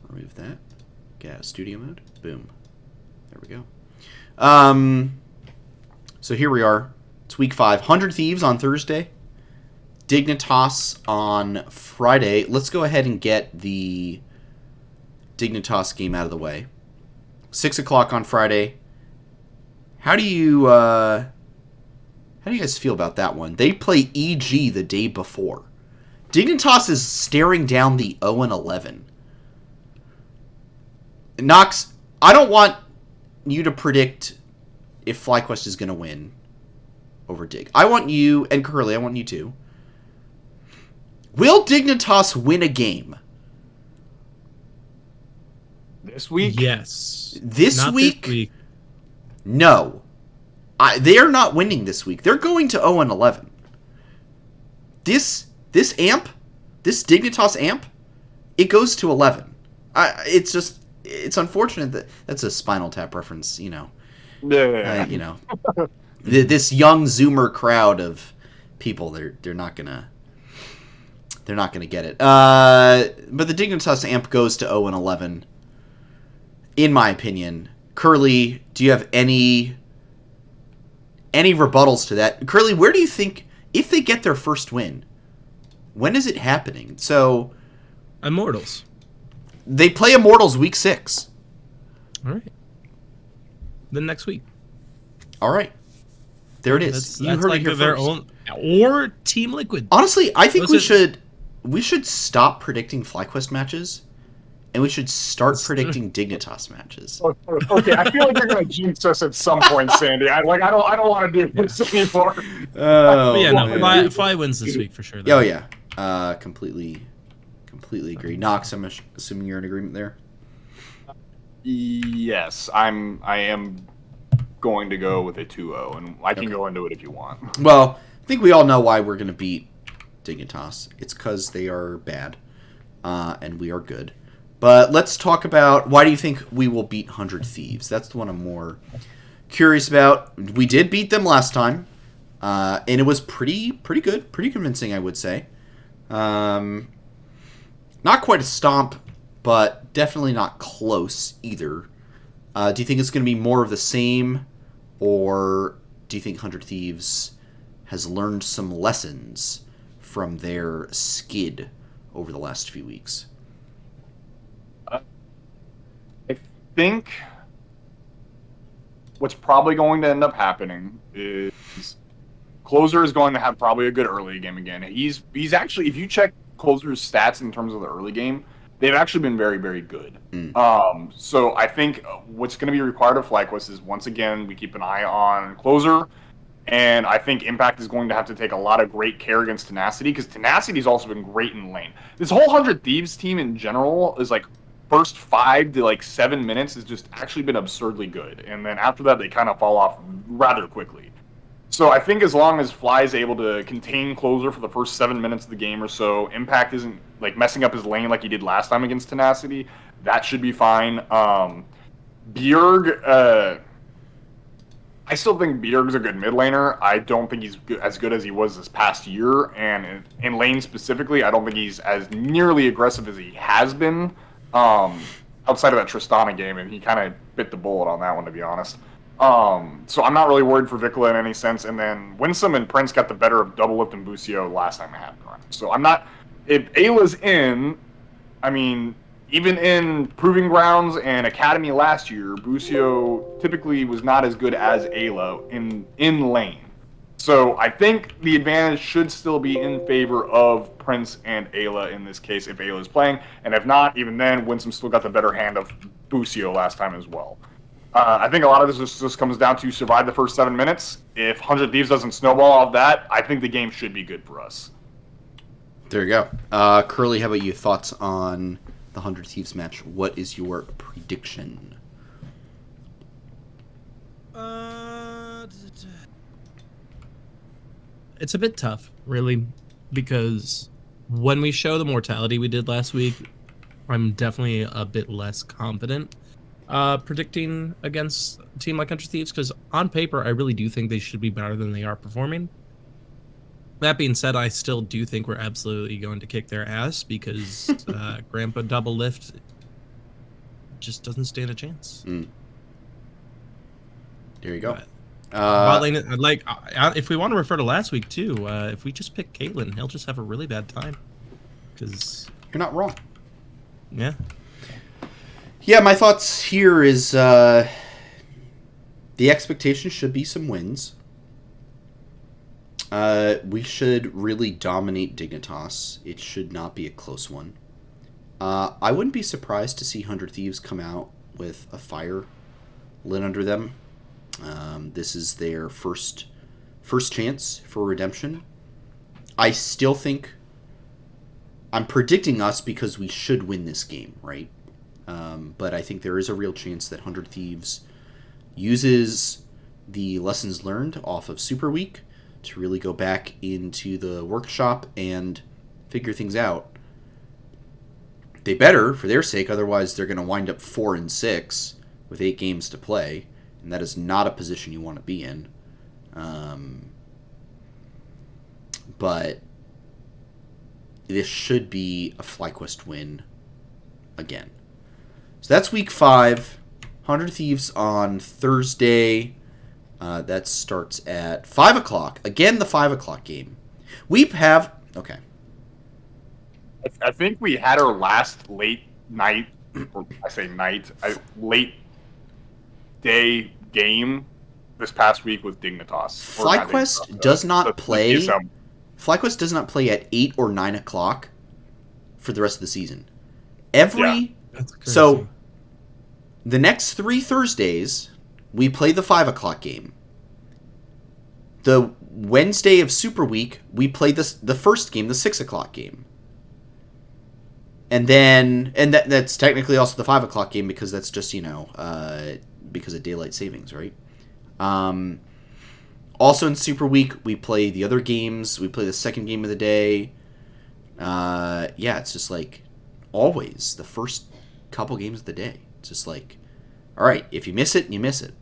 Remove that. Get out of studio mode. Boom. There we go. So here we are. It's week 5. 100 Thieves on Thursday. Dignitas on Friday. Let's go ahead and get the Dignitas game out of the way. 6 o'clock on Friday. How do you guys feel about that one? They play EG the day before. Dignitas is staring down the 0-11. Nox, I don't want you to predict if FlyQuest is going to win over Dig. I want you, and Curly, I want you too. Will Dignitas win a game? This week? Yes. This Not week? This week. No. They are not winning this week. They're going to 0-11. This amp, this Dignitas amp, it goes to 11. It's unfortunate that that's a Spinal Tap reference, you know. Yeah. You know, this young Zoomer crowd of people, they're not gonna get it. But the Dignitas amp goes to 0-11. In my opinion, Curly, do you have any rebuttals to that? Curly, where do you think, if they get their first win, when is it happening? So, Immortals. they play Immortals week 6. All right. Then next week. All right. There it is. That's heard like it here their first. own, or Team Liquid. Honestly, I think Those we should stop predicting FlyQuest matches, and we should start predicting Dignitas matches. Okay, I feel like you're gonna jinx us at some point, Sandy. I don't want to do this anymore. Oh, But yeah, no, man. Fly wins this week for sure. Oh yeah, completely agree. Knox, I'm assuming you're in agreement there. Yes, I am going to go with a 2-0, and I can go into it if you want. Well, I think we all know why we're going to beat Dignitas. It's because they are bad, and we are good. But let's talk about, why do you think we will beat 100 Thieves? That's the one I'm more curious about. We did beat them last time, and it was pretty good, pretty convincing, I would say. Not quite a stomp, but definitely not close either. Do you think it's going to be more of the same, or do you think 100 Thieves has learned some lessons from their skid over the last few weeks? I think what's probably going to end up happening is Closer is going to have probably a good early game again. He's actually, if you check Closer's stats in terms of the early game, they've actually been very, very good. So I think what's going to be required of FlyQuest is, once again, we keep an eye on Closer, and I think Impact is going to have to take a lot of great care against Tenacity, because Tenacity's also been great in lane. This whole 100 Thieves team in general is like, first 5 to 7 minutes has just actually been absurdly good, and then after that they kind of fall off rather quickly. So I think as long as Fly is able to contain Closer for the first 7 minutes of the game or so, Impact isn't messing up his lane like he did last time against Tenacity, that should be fine. Bjerg, I still think Bjerg's a good mid laner. I don't think he's as good as he was this past year, and in lane specifically, I don't think he's as nearly aggressive as he has been. Outside of that Tristana game, and he kind of bit the bullet on that one, to be honest. So I'm not really worried for Vikla in any sense. And then Winsome and Prince got the better of Double Lift and Busio last time it happened. So I'm not. If Ayla's in, I mean, even in Proving Grounds and Academy last year, Busio typically was not as good as Ayla in lane. So I think the advantage should still be in favor of Prince and Ayla in this case, if Ayla is playing. And if not, even then, Winsome still got the better hand of Busio last time as well. I think a lot of this just comes down to survive the first 7 minutes. If 100 Thieves doesn't snowball off that, I think the game should be good for us. There you go. Curly, how about you? Thoughts on the 100 Thieves match? What is your prediction? It's a bit tough, really, because when we show the mortality we did last week, I'm definitely a bit less confident predicting against a team like 100 Thieves, because on paper, I really do think they should be better than they are performing. That being said, I still do think we're absolutely going to kick their ass, because Grandpa Double Lift just doesn't stand a chance. There you go. If we want to refer to last week too, if we just pick Caitlyn, he'll just have a really bad time. Because you're not wrong. Yeah, my thoughts here is the expectation should be some wins. We should really dominate Dignitas. It should not be a close one. I wouldn't be surprised to see 100 Thieves come out with a fire lit under them. This is their first chance for redemption. I still think I'm predicting us because we should win this game, right? But I think there is a real chance that 100 Thieves uses the lessons learned off of Super Week to really go back into the workshop and figure things out. They better, for their sake, otherwise they're going to wind up 4-6 with 8 games to play, and that is not a position you want to be in. But this should be a FlyQuest win again. So that's week 5. 100 Thieves on Thursday. That starts at 5 o'clock. Again, the 5 o'clock game. We have... Okay. I think we had our last late night, or I say night, late day game this past week with Dignitas. FlyQuest does not play... FlyQuest does not play at 8 or 9 o'clock for the rest of the season. That's crazy. So, the next 3 Thursdays, we play the 5 o'clock game. The Wednesday of Super Week, we play the first game, the 6 o'clock game. And then, that's technically also the 5 o'clock game because that's just, because of daylight savings, right? Also in Super Week, we play the other games. We play the second game of the day. It's just like always the first couple games of the day. It's just like, all right, if you miss it, you miss it.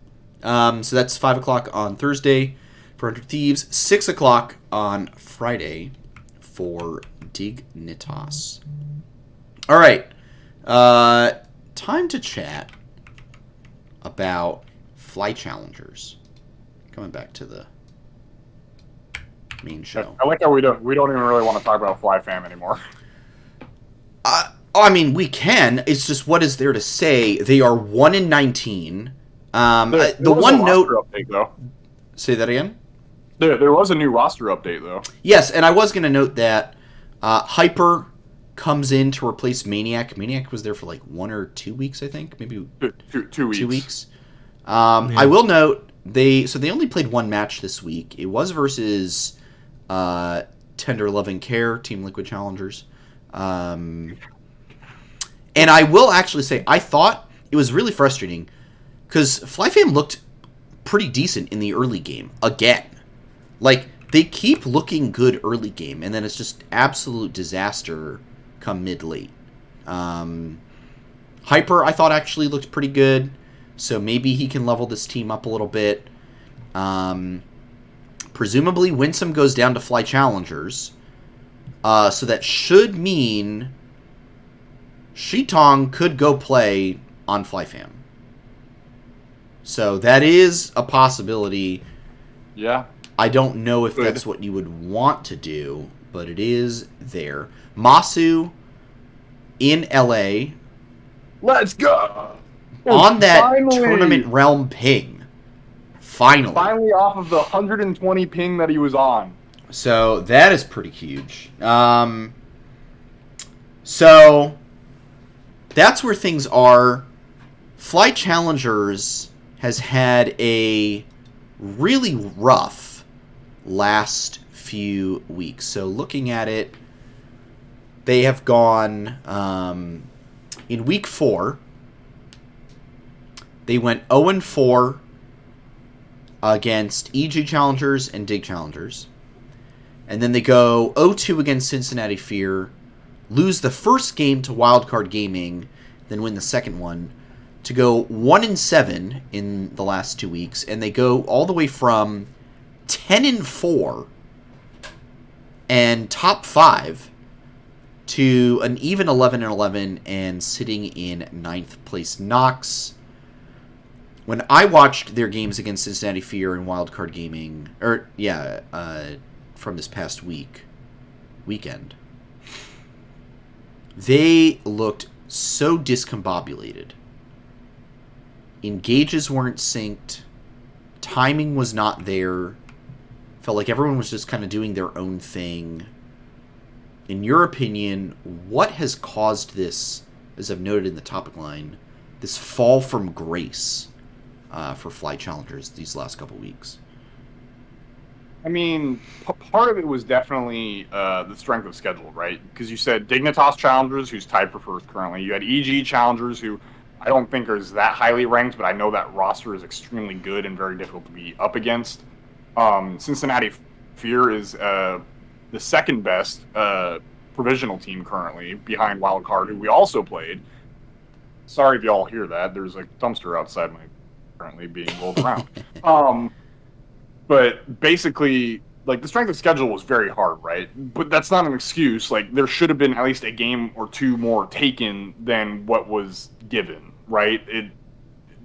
So that's 5 o'clock on Thursday for 100 Thieves, 6 o'clock on Friday for Dignitas. All right, time to chat about Fly Challengers. Coming back to the main show. I like how we don't even really want to talk about FLYFAM anymore. I mean, we can. It's just what is there to say? They are 1-19. The one note. Update, though. Say that again. There was a new roster update though. Yes, and I was going to note that Hyper comes in to replace Maniac. Maniac was there for like 1 or 2 weeks, I think, maybe 2 weeks. 2 weeks. I will note. They only played one match this week. It was versus Tender Loving Care, Team Liquid Challengers. And I will actually say, I thought it was really frustrating because FlyFam looked pretty decent in the early game. Again. Like, they keep looking good early game, and then it's just absolute disaster come mid-late. Hyper, I thought, actually looked pretty good. So maybe he can level this team up a little bit. Presumably, Winsome goes down to Fly Challengers. So that should mean Shitong could go play on FlyFam. So that is a possibility. Yeah. I don't know if that's what you would want to do, but it is there. Masu in LA. Let's go! On that tournament realm ping. Finally off of the 120 ping that he was on. So that is pretty huge. So that's where things are. Fly Challengers has had a really rough last few weeks. So looking at it, they have gone in week 4. They went 0-4 against EG Challengers and Dig Challengers. And then they go 0-2 against Cincinnati Fear, lose the first game to Wildcard Gaming, then win the second one, to go 1-7 in the last 2 weeks. And they go all the way from 10-4 and top 5 to an even 11-11 and sitting in 9th place. Nox, when I watched their games against Cincinnati Fear and Wildcard Gaming, from this past weekend, they looked so discombobulated. Engages weren't synced. Timing was not there. Felt like everyone was just kind of doing their own thing. In your opinion, what has caused this, as I've noted in the topic line, this fall from grace for Fly Challengers these last couple weeks? I mean, part of it was definitely the strength of schedule, right? Because you said Dignitas Challengers, who's tied for first currently. You had EG Challengers, who I don't think is that highly ranked, but I know that roster is extremely good and very difficult to be up against. Cincinnati Fear is the second best provisional team currently, behind Wildcard, who we also played. Sorry if y'all hear that. There's a dumpster outside my currently being rolled around. But basically, like, the strength of schedule was very hard, right? But that's not an excuse. Like, there should have been at least a game or two more taken than what was given, right? It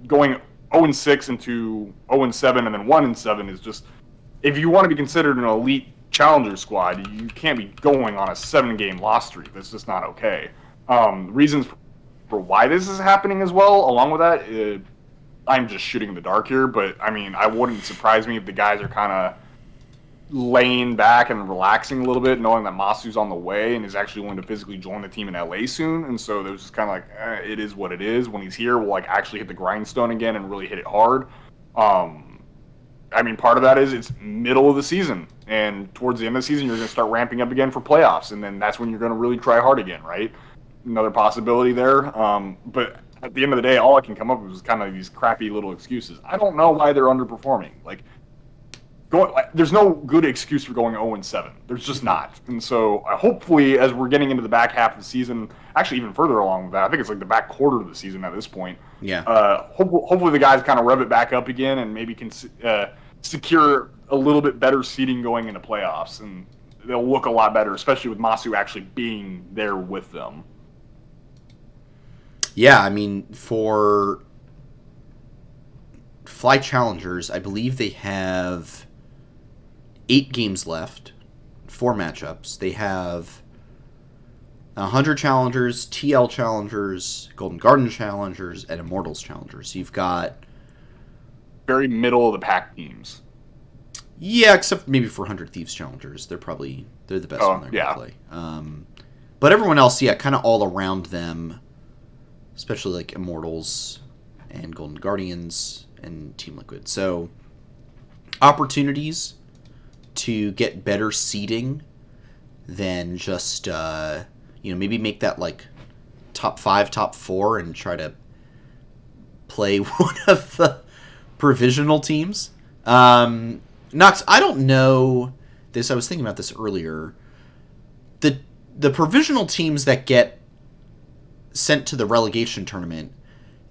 going 0-6 into 0-7 and then 1-7 is just, if you want to be considered an elite challenger squad, you can't be going on a 7-game loss streak. That's just not okay. Reasons for why this is happening as well, along with that, I'm just shooting in the dark here, but I mean, I wouldn't surprise me if the guys are kind of laying back and relaxing a little bit, knowing that Masu's on the way and is actually willing to physically join the team in LA soon. And so there's just kind of like, it is what it is. When he's here, we'll like actually hit the grindstone again and really hit it hard. I mean, part of that is it's middle of the season, and towards the end of the season, you're going to start ramping up again for playoffs, and then that's when you're going to really try hard again, right? Another possibility there. But at the end of the day, all I can come up with is kind of these crappy little excuses. I don't know why they're underperforming. There's no good excuse for going 0-7. There's just not. And so hopefully, as we're getting into the back half of the season, actually even further along with that, I think it's like the back quarter of the season at this point. Yeah. Hopefully the guys kind of rev it back up again and maybe can secure a little bit better seeding going into playoffs, and they'll look a lot better, especially with Masu actually being there with them. Yeah, I mean, for Fly Challengers, I believe they have 8 games left, 4 matchups. They have 100 Challengers, TL Challengers, Golden Garden Challengers, and Immortals Challengers. So you've got very middle of the pack teams. Yeah, except maybe for 100 Thieves Challengers. They're the best one they're going to play. But everyone else, yeah, kind of all around them, especially like Immortals and Golden Guardians and Team Liquid. So opportunities to get better seeding than just, maybe make that like top 5, top 4 and try to play one of the provisional teams. Nox, I don't know this. I was thinking about this earlier. The provisional teams that get sent to the relegation tournament,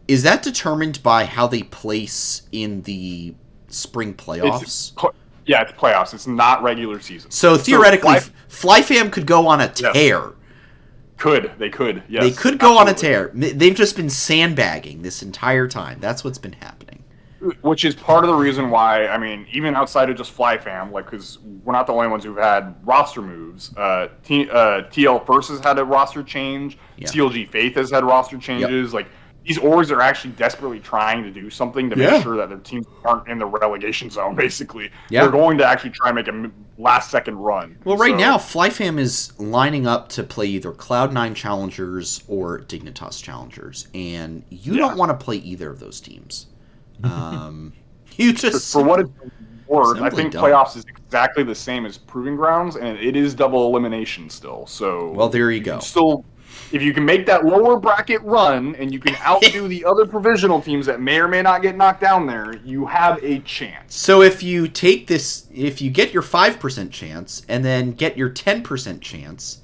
is that determined by how they place in the spring playoffs? It's playoffs. It's not regular season. So theoretically, FLYFAM could go on a tear. Yes. They could. Yes, they could go on a tear. They've just been sandbagging this entire time. That's what's been happening. Which is part of the reason why, I mean, even outside of just FlyFam, like, because we're not the only ones who've had roster moves. TL First has had a roster change. Yeah. CLG Faith has had roster changes. Yep. Like, these orgs are actually desperately trying to do something to make sure that their teams aren't in the relegation zone, basically. Yeah. They're going to actually try and make a last-second run. Well, right now, FlyFam is lining up to play either Cloud9 Challengers or Dignitas Challengers, and you don't want to play either of those teams. You just for what it's worth, I think playoffs is exactly the same as Proving Grounds, and it is double elimination still. So well, there you go. Still, if you can make that lower bracket run and you can outdo the other provisional teams that may or may not get knocked down there, you have a chance. So if you take this, if you get your 5% chance and then get your 10% chance,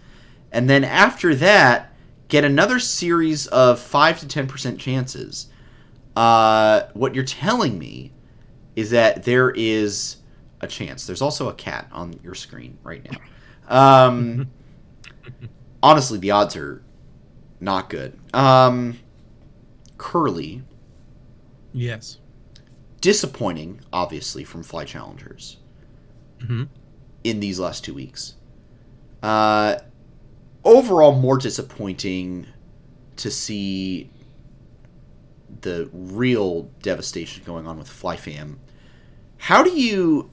and then after that get another series of 5 to 10% chances. What you're telling me is that there is a chance. There's also a cat on your screen right now. Honestly, the odds are not good. Curly. Yes. Disappointing, obviously, from Fly Challengers in these last 2 weeks. Overall, more disappointing to see the real devastation going on with FlyFam. How do you,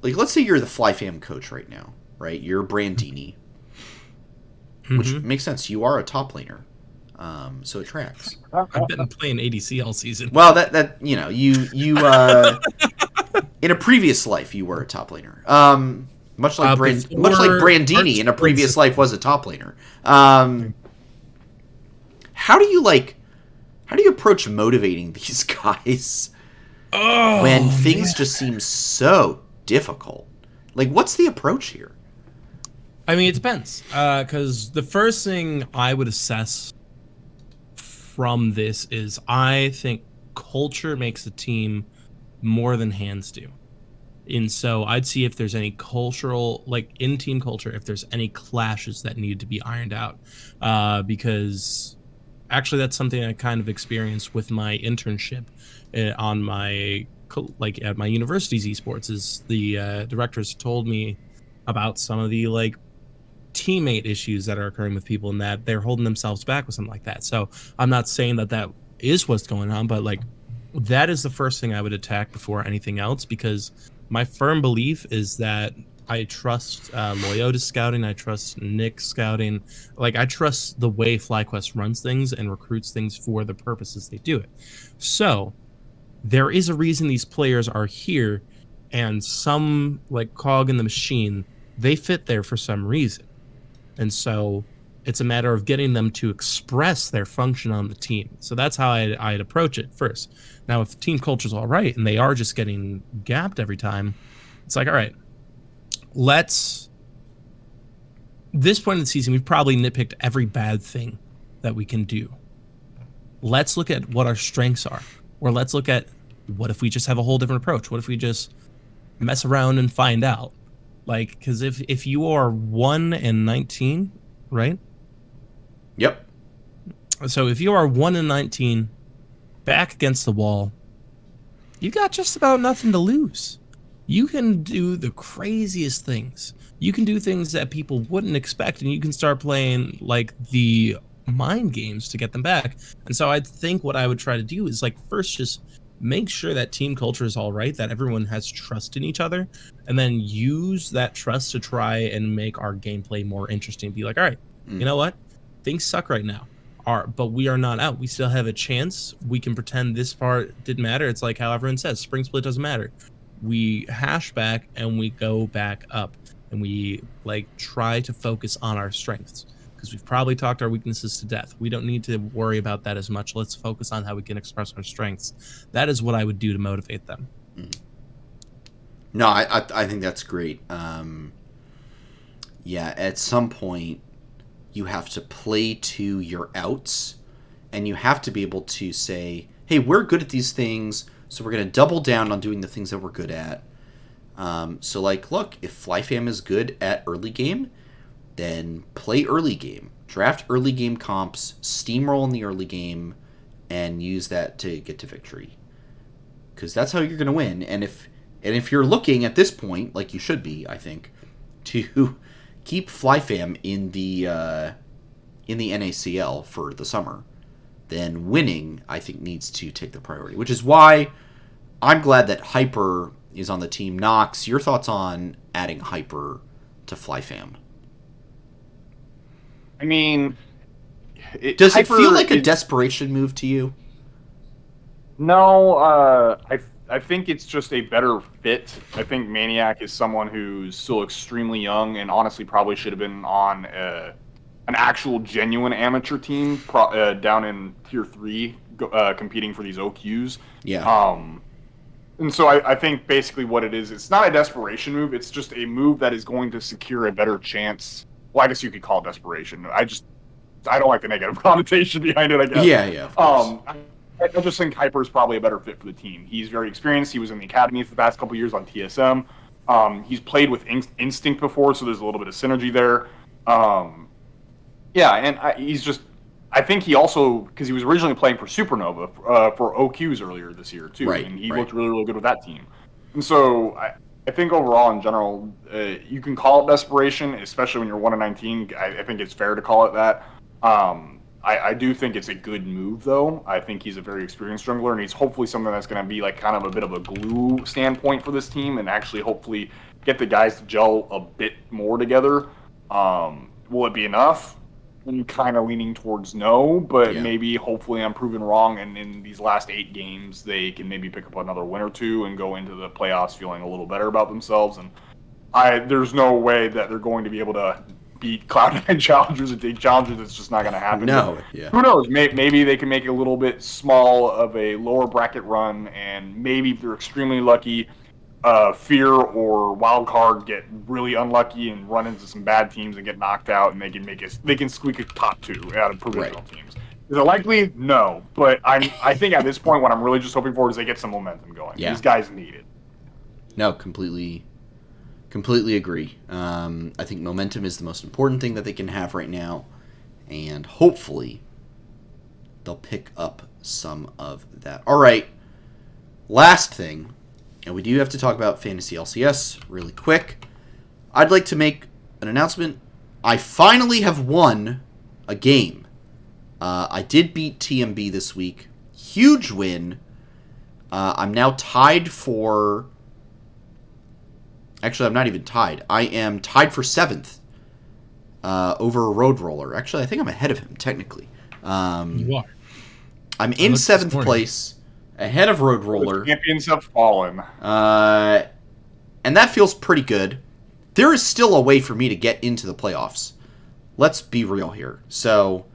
like, let's say you're the FlyFam coach right now, right? You're Brandini, which makes sense. You are a top laner, so it tracks. I've been playing ADC all season. Well, that you In a previous life, you were a top laner. Much like Brandini in a previous life was a top laner. How do you approach motivating these guys when things just seem so difficult? Like, what's the approach here? I mean, it depends. Because the first thing I would assess from this is I think culture makes a team more than hands do. And so I'd see if there's any cultural, like in team culture, if there's any clashes that need to be ironed out. Because actually that's something I kind of experienced with my internship on my, like at my university's esports, is the directors told me about some of the like teammate issues that are occurring with people and that they're holding themselves back with something like that. So I'm not saying that that is what's going on, but like that is the first thing I would attack before anything else, because my firm belief is that I trust Loyota's scouting, I trust Nick's scouting, like I trust the way FlyQuest runs things and recruits things for the purposes they do it. So there is a reason these players are here, and some like cog in the machine, they fit there for some reason. And so it's a matter of getting them to express their function on the team. So that's how I'd approach it first. Now, if team culture's all right and they are just getting gapped every time, it's like, all right, this point in the season, we've probably nitpicked every bad thing that we can do. Let's look at what our strengths are. Or let's look at, what if we just have a whole different approach? What if we just mess around and find out? Like, because if you are 1-19, right? Yep. So if you are 1-19, back against the wall, you got just about nothing to lose. You can do the craziest things. You can do things that people wouldn't expect, and you can start playing like the mind games to get them back. And so I think what I would try to do is like first just make sure that team culture is all right, that everyone has trust in each other, and then use that trust to try and make our gameplay more interesting. Be like, all right, you know what? Things suck right now. But we are not out. We still have a chance. We can pretend this part didn't matter. It's like how everyone says, spring split doesn't matter. We hash back and we go back up, and we like try to focus on our strengths, because we've probably talked our weaknesses to death. We don't need to worry about that as much. Let's focus on how we can express our strengths. That is what I would do to motivate them. No, I think that's great. Yeah, at some point you have to play to your outs, and you have to be able to say, hey, we're good at these things, so we're going to double down on doing the things that we're good at. So like, look, if FlyFam is good at early game, then play early game. Draft early game comps, steamroll in the early game, and use that to get to victory. Because that's how you're going to win. And if you're looking at this point, like you should be, I think, to keep FlyFam in the NACL for the summer, then winning, I think, needs to take the priority. Which is why I'm glad that Hyper is on the team. Knox, your thoughts on adding Hyper to FlyFam? I mean, does it feel like a desperation move to you? No, I think it's just a better fit. I think Maniac is someone who's still extremely young and honestly probably should have been on an actual genuine amateur team down in Tier 3 competing for these OQs. Yeah. And so I think basically what it is, it's not a desperation move. It's just a move that is going to secure a better chance. Well, I guess you could call it desperation. I don't like the negative connotation behind it, I guess. Yeah. I just think Hyper is probably a better fit for the team. He's very experienced. He was in the academy for the past couple years on TSM. He's played with Instinct before, so there's a little bit of synergy there. Yeah, and I think he also, because he was originally playing for Supernova for OQs earlier this year too, right, and he looked really, really good with that team. And so I think overall, in general, you can call it desperation, especially when you're 1-19. I think it's fair to call it that. I do think it's a good move, though. I think he's a very experienced jungler, and he's hopefully something that's going to be like kind of a bit of a glue standpoint for this team, and actually hopefully get the guys to gel a bit more together. Will it be enough? I'm kind of leaning towards no, but Yeah. maybe hopefully I'm proven wrong, and in these last 8 games they can maybe pick up another win or two and go into the playoffs feeling a little better about themselves. And there's no way that they're going to be able to beat Cloud9 challengers and take challengers. It's just not going to happen. No, But yeah. who knows? Maybe they can make it a little bit small of a lower bracket run, and maybe if they're extremely lucky, Fear or Wild Card get really unlucky and run into some bad teams and get knocked out, and they can squeak a top 2 out of provisional teams. Is it likely? No, but I think at this point what I'm really just hoping for is they get some momentum going. Yeah. These guys need it. No, completely agree. I think momentum is the most important thing that they can have right now, and hopefully they'll pick up some of that. All right, last thing, and we do have to talk about Fantasy LCS really quick. I'd like to make an announcement. I finally have won a game. I did beat TMB this week. Huge win. I'm now tied for... Actually, I'm not even tied. I am tied for 7th over Road Roller. Actually, I think I'm ahead of him, technically. You are. I'm in 7th place, ahead of Road Roller. The champions have fallen. And that feels pretty good. There is still a way for me to get into the playoffs. Let's be real here. So,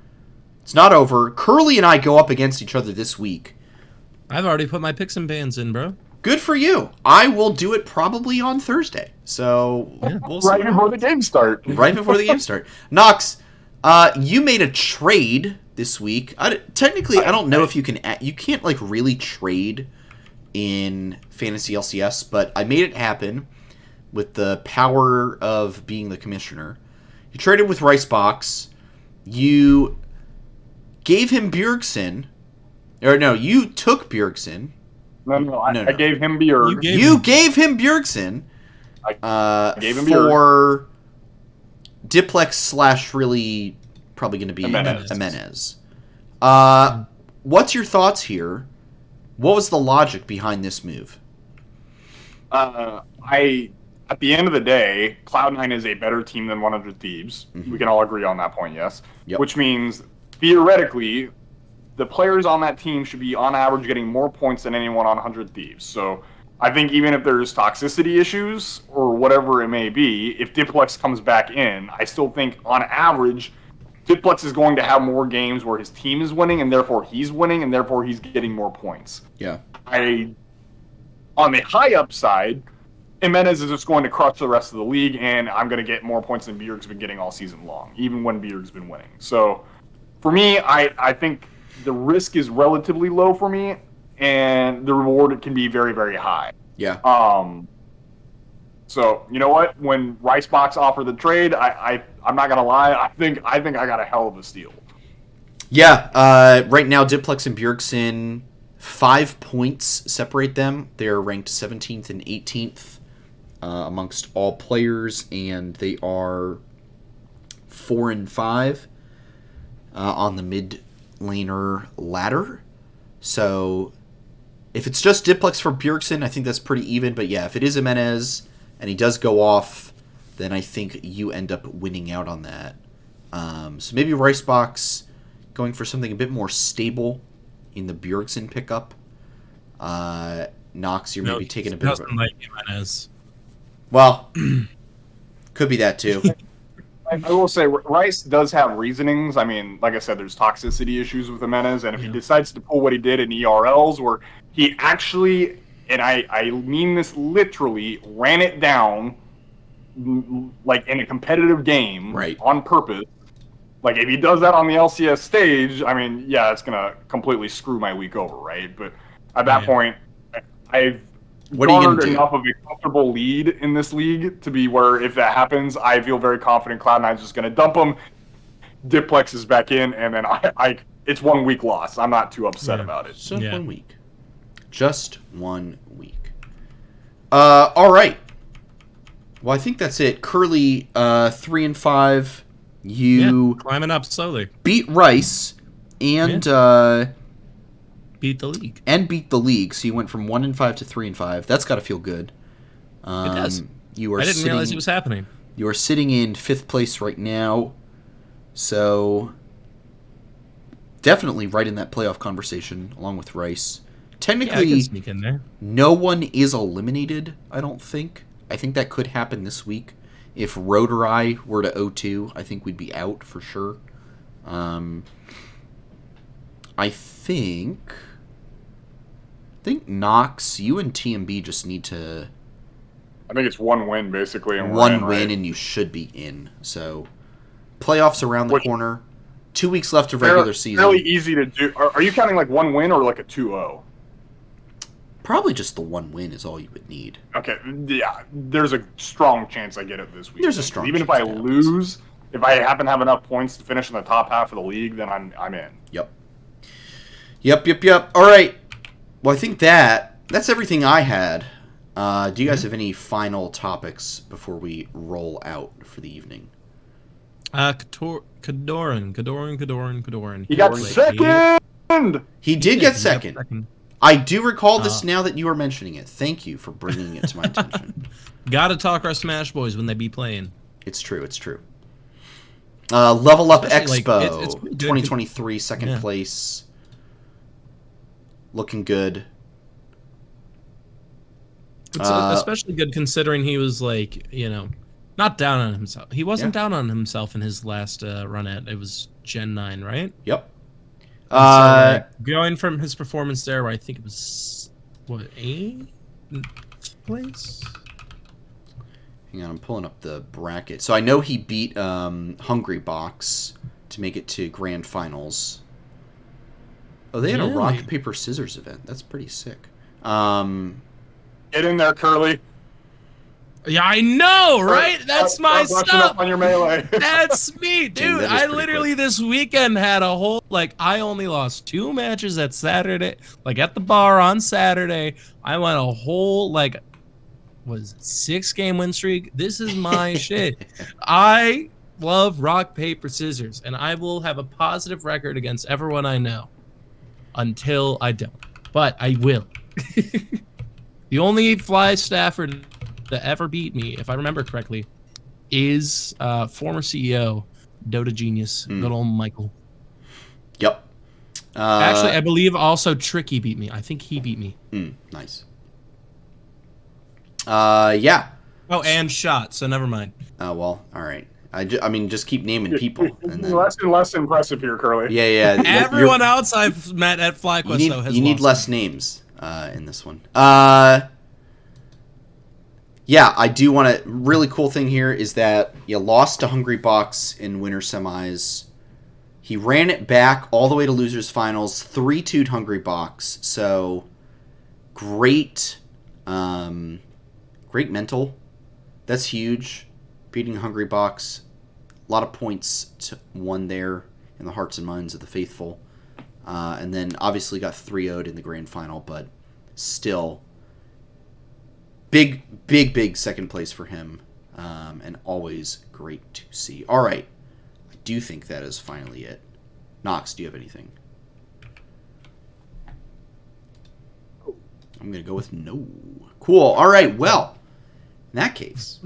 it's not over. Curly and I go up against each other this week. I've already put my picks and bans in, bro. Good for you. I will do it probably on Thursday. So, we'll see. Right before the game start. Right before the game start. Knox, you made a trade this week. Technically, I don't know if you can... You can't, like, really trade in Fantasy LCS, but I made it happen with the power of being the commissioner. You traded with Ricebox. You gave him Bjergsen. Or no, you took Bjergsen. No. I gave him Bjerg. You gave him Bjergsen. I gave him for Diplex / really probably going to be Jimenez. What's your thoughts here? What was the logic behind this move? At the end of the day, Cloud9 is a better team than 100 Thieves. Mm-hmm. We can all agree on that point, yes? Yep. Which means, theoretically, the players on that team should be, on average, getting more points than anyone on 100 Thieves. So I think even if there's toxicity issues or whatever it may be, if Diplex comes back in, I still think, on average, Diplex is going to have more games where his team is winning, and therefore he's winning, and therefore he's getting more points. Yeah. On the high upside, Jimenez is just going to crush the rest of the league, and I'm going to get more points than Bjerg's been getting all season long, even when Bjerg's been winning. So, for me, I think the risk is relatively low for me, and the reward can be very, very high. Yeah. So, you know what? When Ricebox offered the trade, I'm not going to lie, I think I got a hell of a steal. Yeah. Right now, Diplex and Bjergsen, 5 points separate them. They're ranked 17th and 18th. Amongst all players, and they are 4 and 5 on the mid laner ladder. So if it's just Diplex for Bjergsen, I think that's pretty even. But yeah, if it is Jimenez and he does go off, then I think you end up winning out on that. So maybe Ricebox going for something a bit more stable in the Bjergsen pickup. Nox, you're maybe taking a bit of a... like Jimenez. Well, could be that too. I will say, Rice does have reasonings. I mean, like I said, there's toxicity issues with Jimenez, and if he decides to pull what he did in ERLs, where he actually, and I mean this literally, ran it down, like in a competitive game, right, on purpose. Like, if he does that on the LCS stage, I mean, yeah, it's going to completely screw my week over, right? But at that point, I've garnered enough of a comfortable lead in this league to be where, if that happens, I feel very confident Cloud9 is just going to dump him. Diplex is back in, and then it's 1 week loss. I'm not too upset about it. Just 1 week. Just 1 week. All right. Well, I think that's it. Curly, 3 and 5. You climbing up slowly. Beat Rice and beat the league. Beat the league. So you went from 1 and 5 to 3 and 5. That's got to feel good. It does. You are I didn't realize it was happening. You are sitting in 5th place right now. So definitely right in that playoff conversation along with Rice. Yeah, I Technically, can sneak in there. no one is eliminated, I don't think. I think that could happen this week. If Rotary were to 0-2, I think we'd be out for sure. I think Knox, you and TMB just need to I think it's one win basically, and we're one in, win right? and you should be in. So playoffs around the Which- corner. 2 weeks left of regular season. Fairly easy to do. Are you counting like one win or like a 2-0? Probably just the one win is all you would need. Okay, yeah. There's a strong chance I get it this week. There's a strong Even if chance I it happens. lose, if I happen to have enough points to finish in the top half of the league, then I'm in. Yep. All right. Well, I think that's everything I had. Do you guys have any final topics before we roll out for the evening? KoDoRiN. He got second. He did get second. I do recall this now that you are mentioning it. Thank you for bringing it to my attention. Gotta talk our Smash Boys when they be playing. It's true. Level Up Especially, Expo like, it's good. 2023, second Yeah. place. Looking good. It's especially good considering he was like, not down on himself. He wasn't down on himself in his last run at, it was Gen 9, right? Yep. So, going from his performance there, where I think it was, what, 8th place? Hang on, I'm pulling up the bracket. So I know he beat Hungry Box to make it to grand finals. Oh, they had a Really? rock, paper, scissors event. That's pretty sick. Get in there, Curly. Yeah, I know, right? That's my Start brushing stuff. up on your melee. That's me, dude. that is I pretty literally this weekend had a whole, I only lost 2 matches at Saturday, at the bar on Saturday. I went a whole, was it 6-game win streak? This is my shit. I love rock, paper, scissors, and I will have a positive record against everyone I know until I don't. But I will. The only fly staffer to ever beat me, if I remember correctly, is former CEO, Dota Genius, good old Michael. Yep. Actually, I believe also Tricky beat me. I think he beat me. Nice. Yeah. Oh, and Shot, so never mind. Well, all right. I mean, just keep naming people. And then, Less and less impressive here, Curly. yeah. Everyone else I've met at FlyQuest, though, has you need lost. less names in this one. Yeah, I do want to. Really cool thing here is that you lost to Hungry Box in winter semis. He ran it back all the way to losers finals, 3-2'd Hungry Box. So great, great mental. That's huge. Beating Hungry Box, a lot of points won there in the hearts and minds of the faithful. And then obviously got 3-0'd in the grand final, but still big second place for him, and always great to see. All right, I do think that is finally it. Knox, do you have anything? I'm gonna go with no. Cool. All right. Well, in that case,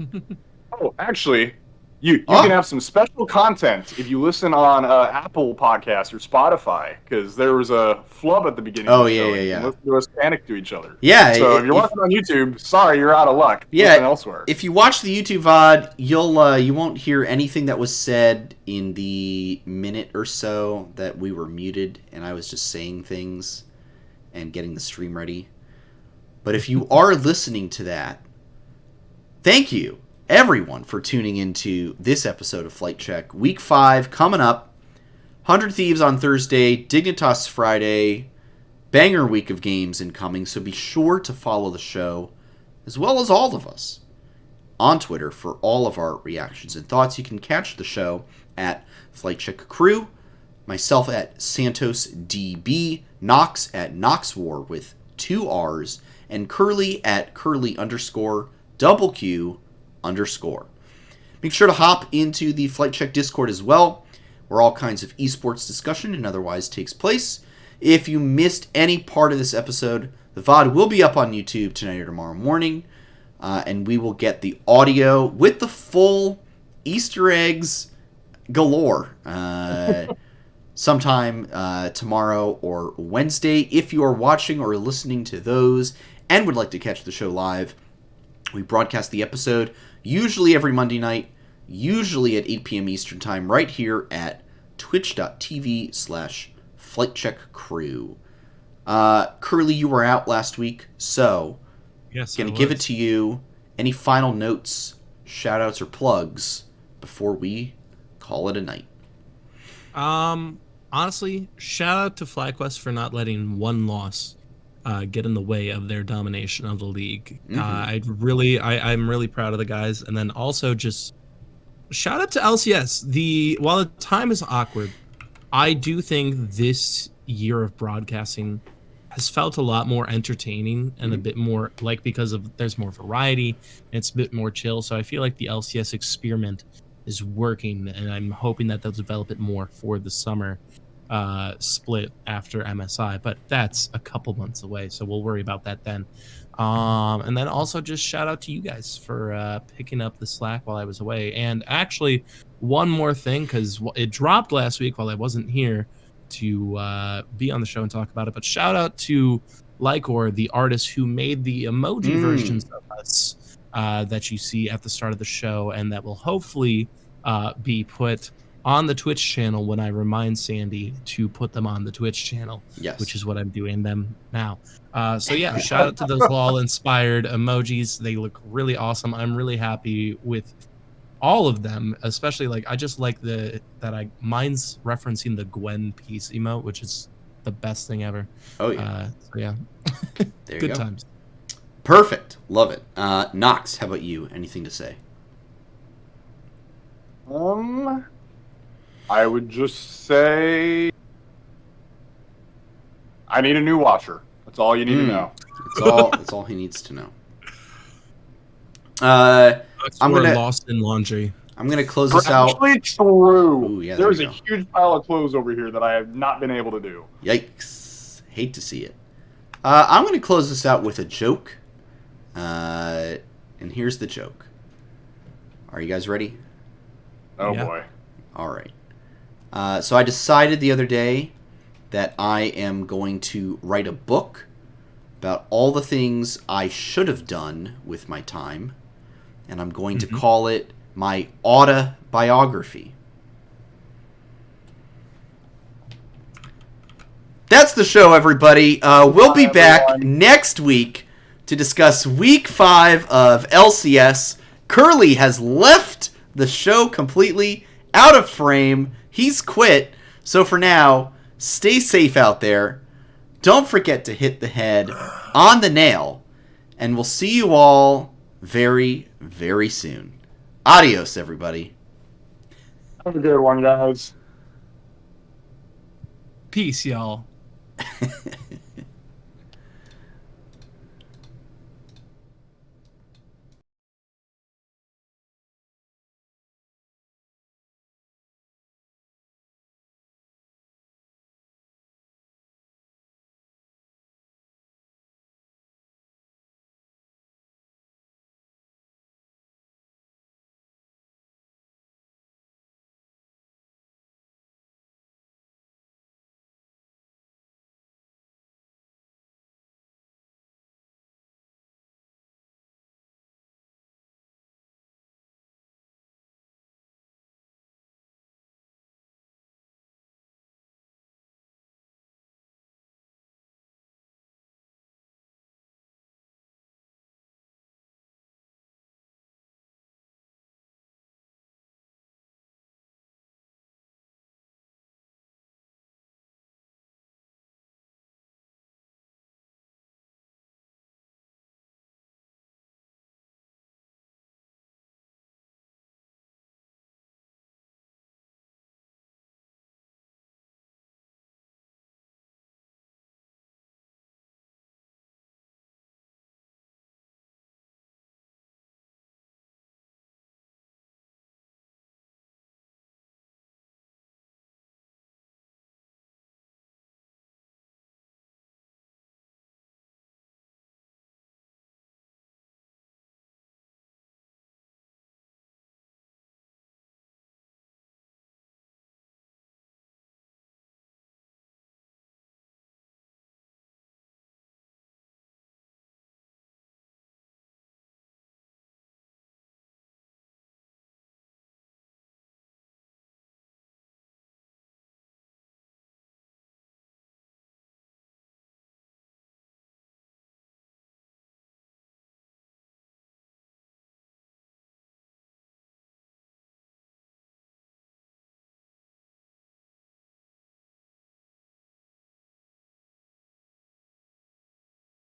Oh, actually, you can have some special content if you listen on Apple Podcasts or Spotify, because there was a flub at the beginning. Oh, of the yeah, show, yeah, and yeah. Listen to us panic to each other. Yeah, So if you're watching on YouTube, sorry, you're out of luck. Listen elsewhere. if you watch the YouTube VOD, you won't hear anything that was said in the minute or so that we were muted, and I was just saying things and getting the stream ready. But if you are listening to that, thank you, everyone, for tuning into this episode of Flight Check. Week 5 coming up. 100 Thieves on Thursday, Dignitas Friday, banger week of games incoming, so be sure to follow the show, as well as all of us, on Twitter for all of our reactions and thoughts. You can catch the show at Flight Check Crew, myself at Santos DB, Knox at NoxWar with 2 R's, and Curly at Curly_QQ_. Make sure to hop into the Flight Check Discord as well, where all kinds of esports discussion and otherwise takes place. If you missed any part of this episode, the VOD will be up on YouTube tonight or tomorrow morning, and we will get the audio with the full Easter eggs, galore. Sometime tomorrow or Wednesday. If you are watching or listening to those and would like to catch the show live, we broadcast the episode usually every Monday night, usually at 8 p.m. Eastern Time, right here at twitch.tv/FlightCheckCrew. Curly, you were out last week, so Yes, going to give it to you. Any final notes, shout-outs, or plugs before we call it a night? Honestly, shout out to FlyQuest for not letting one loss get in the way of their domination of the league. Mm-hmm. I'm really proud of the guys, and then also just shout out to LCS. While the time is awkward, I do think this year of broadcasting has felt a lot more entertaining and a bit more because there's more variety. It's a bit more chill. So I feel like the LCS experiment is working, and I'm hoping that they'll develop it more for the summer split after MSI. But that's a couple months away, so we'll worry about that then. And then also just shout out to you guys for picking up the slack while I was away. And actually, one more thing, because it dropped last week while I wasn't here to be on the show and talk about it. But shout out to FLYC, the artist who made the emoji versions of us that you see at the start of the show, and that will hopefully be put on the Twitch channel when I remind Sandy to put them on the Twitch channel. Yes. Which is what I'm doing them now. So yeah, shout out to those LOL-inspired emojis. They look really awesome. I'm really happy with all of them, especially I just like mine's referencing the Gwen piece emote, which is the best thing ever. Oh yeah. So yeah. There you Good go. times. Perfect. Love it. Knox, how about you? Anything to say? I would just say I need a new washer. That's all you need to know. That's all he needs to know. I'm gonna lost in laundry. I'm gonna close this out. Actually, true. Ooh, yeah, There's a huge pile of clothes over here that I have not been able to do. Yikes! Hate to see it. I'm gonna close this out with a joke. And here's the joke. Are you guys ready? Oh Yeah. boy. All right. So I decided the other day that I am going to write a book about all the things I should have done with my time, and I'm going to call it my autobiography. That's the show, everybody. We'll be back next week to discuss Week 5 of LCS. Curly has left the show completely out of frame. He's quit. So for now, stay safe out there. Don't forget to hit the head on the nail. And we'll see you all very, very soon. Adios, everybody. Have a good one, guys. Peace, y'all.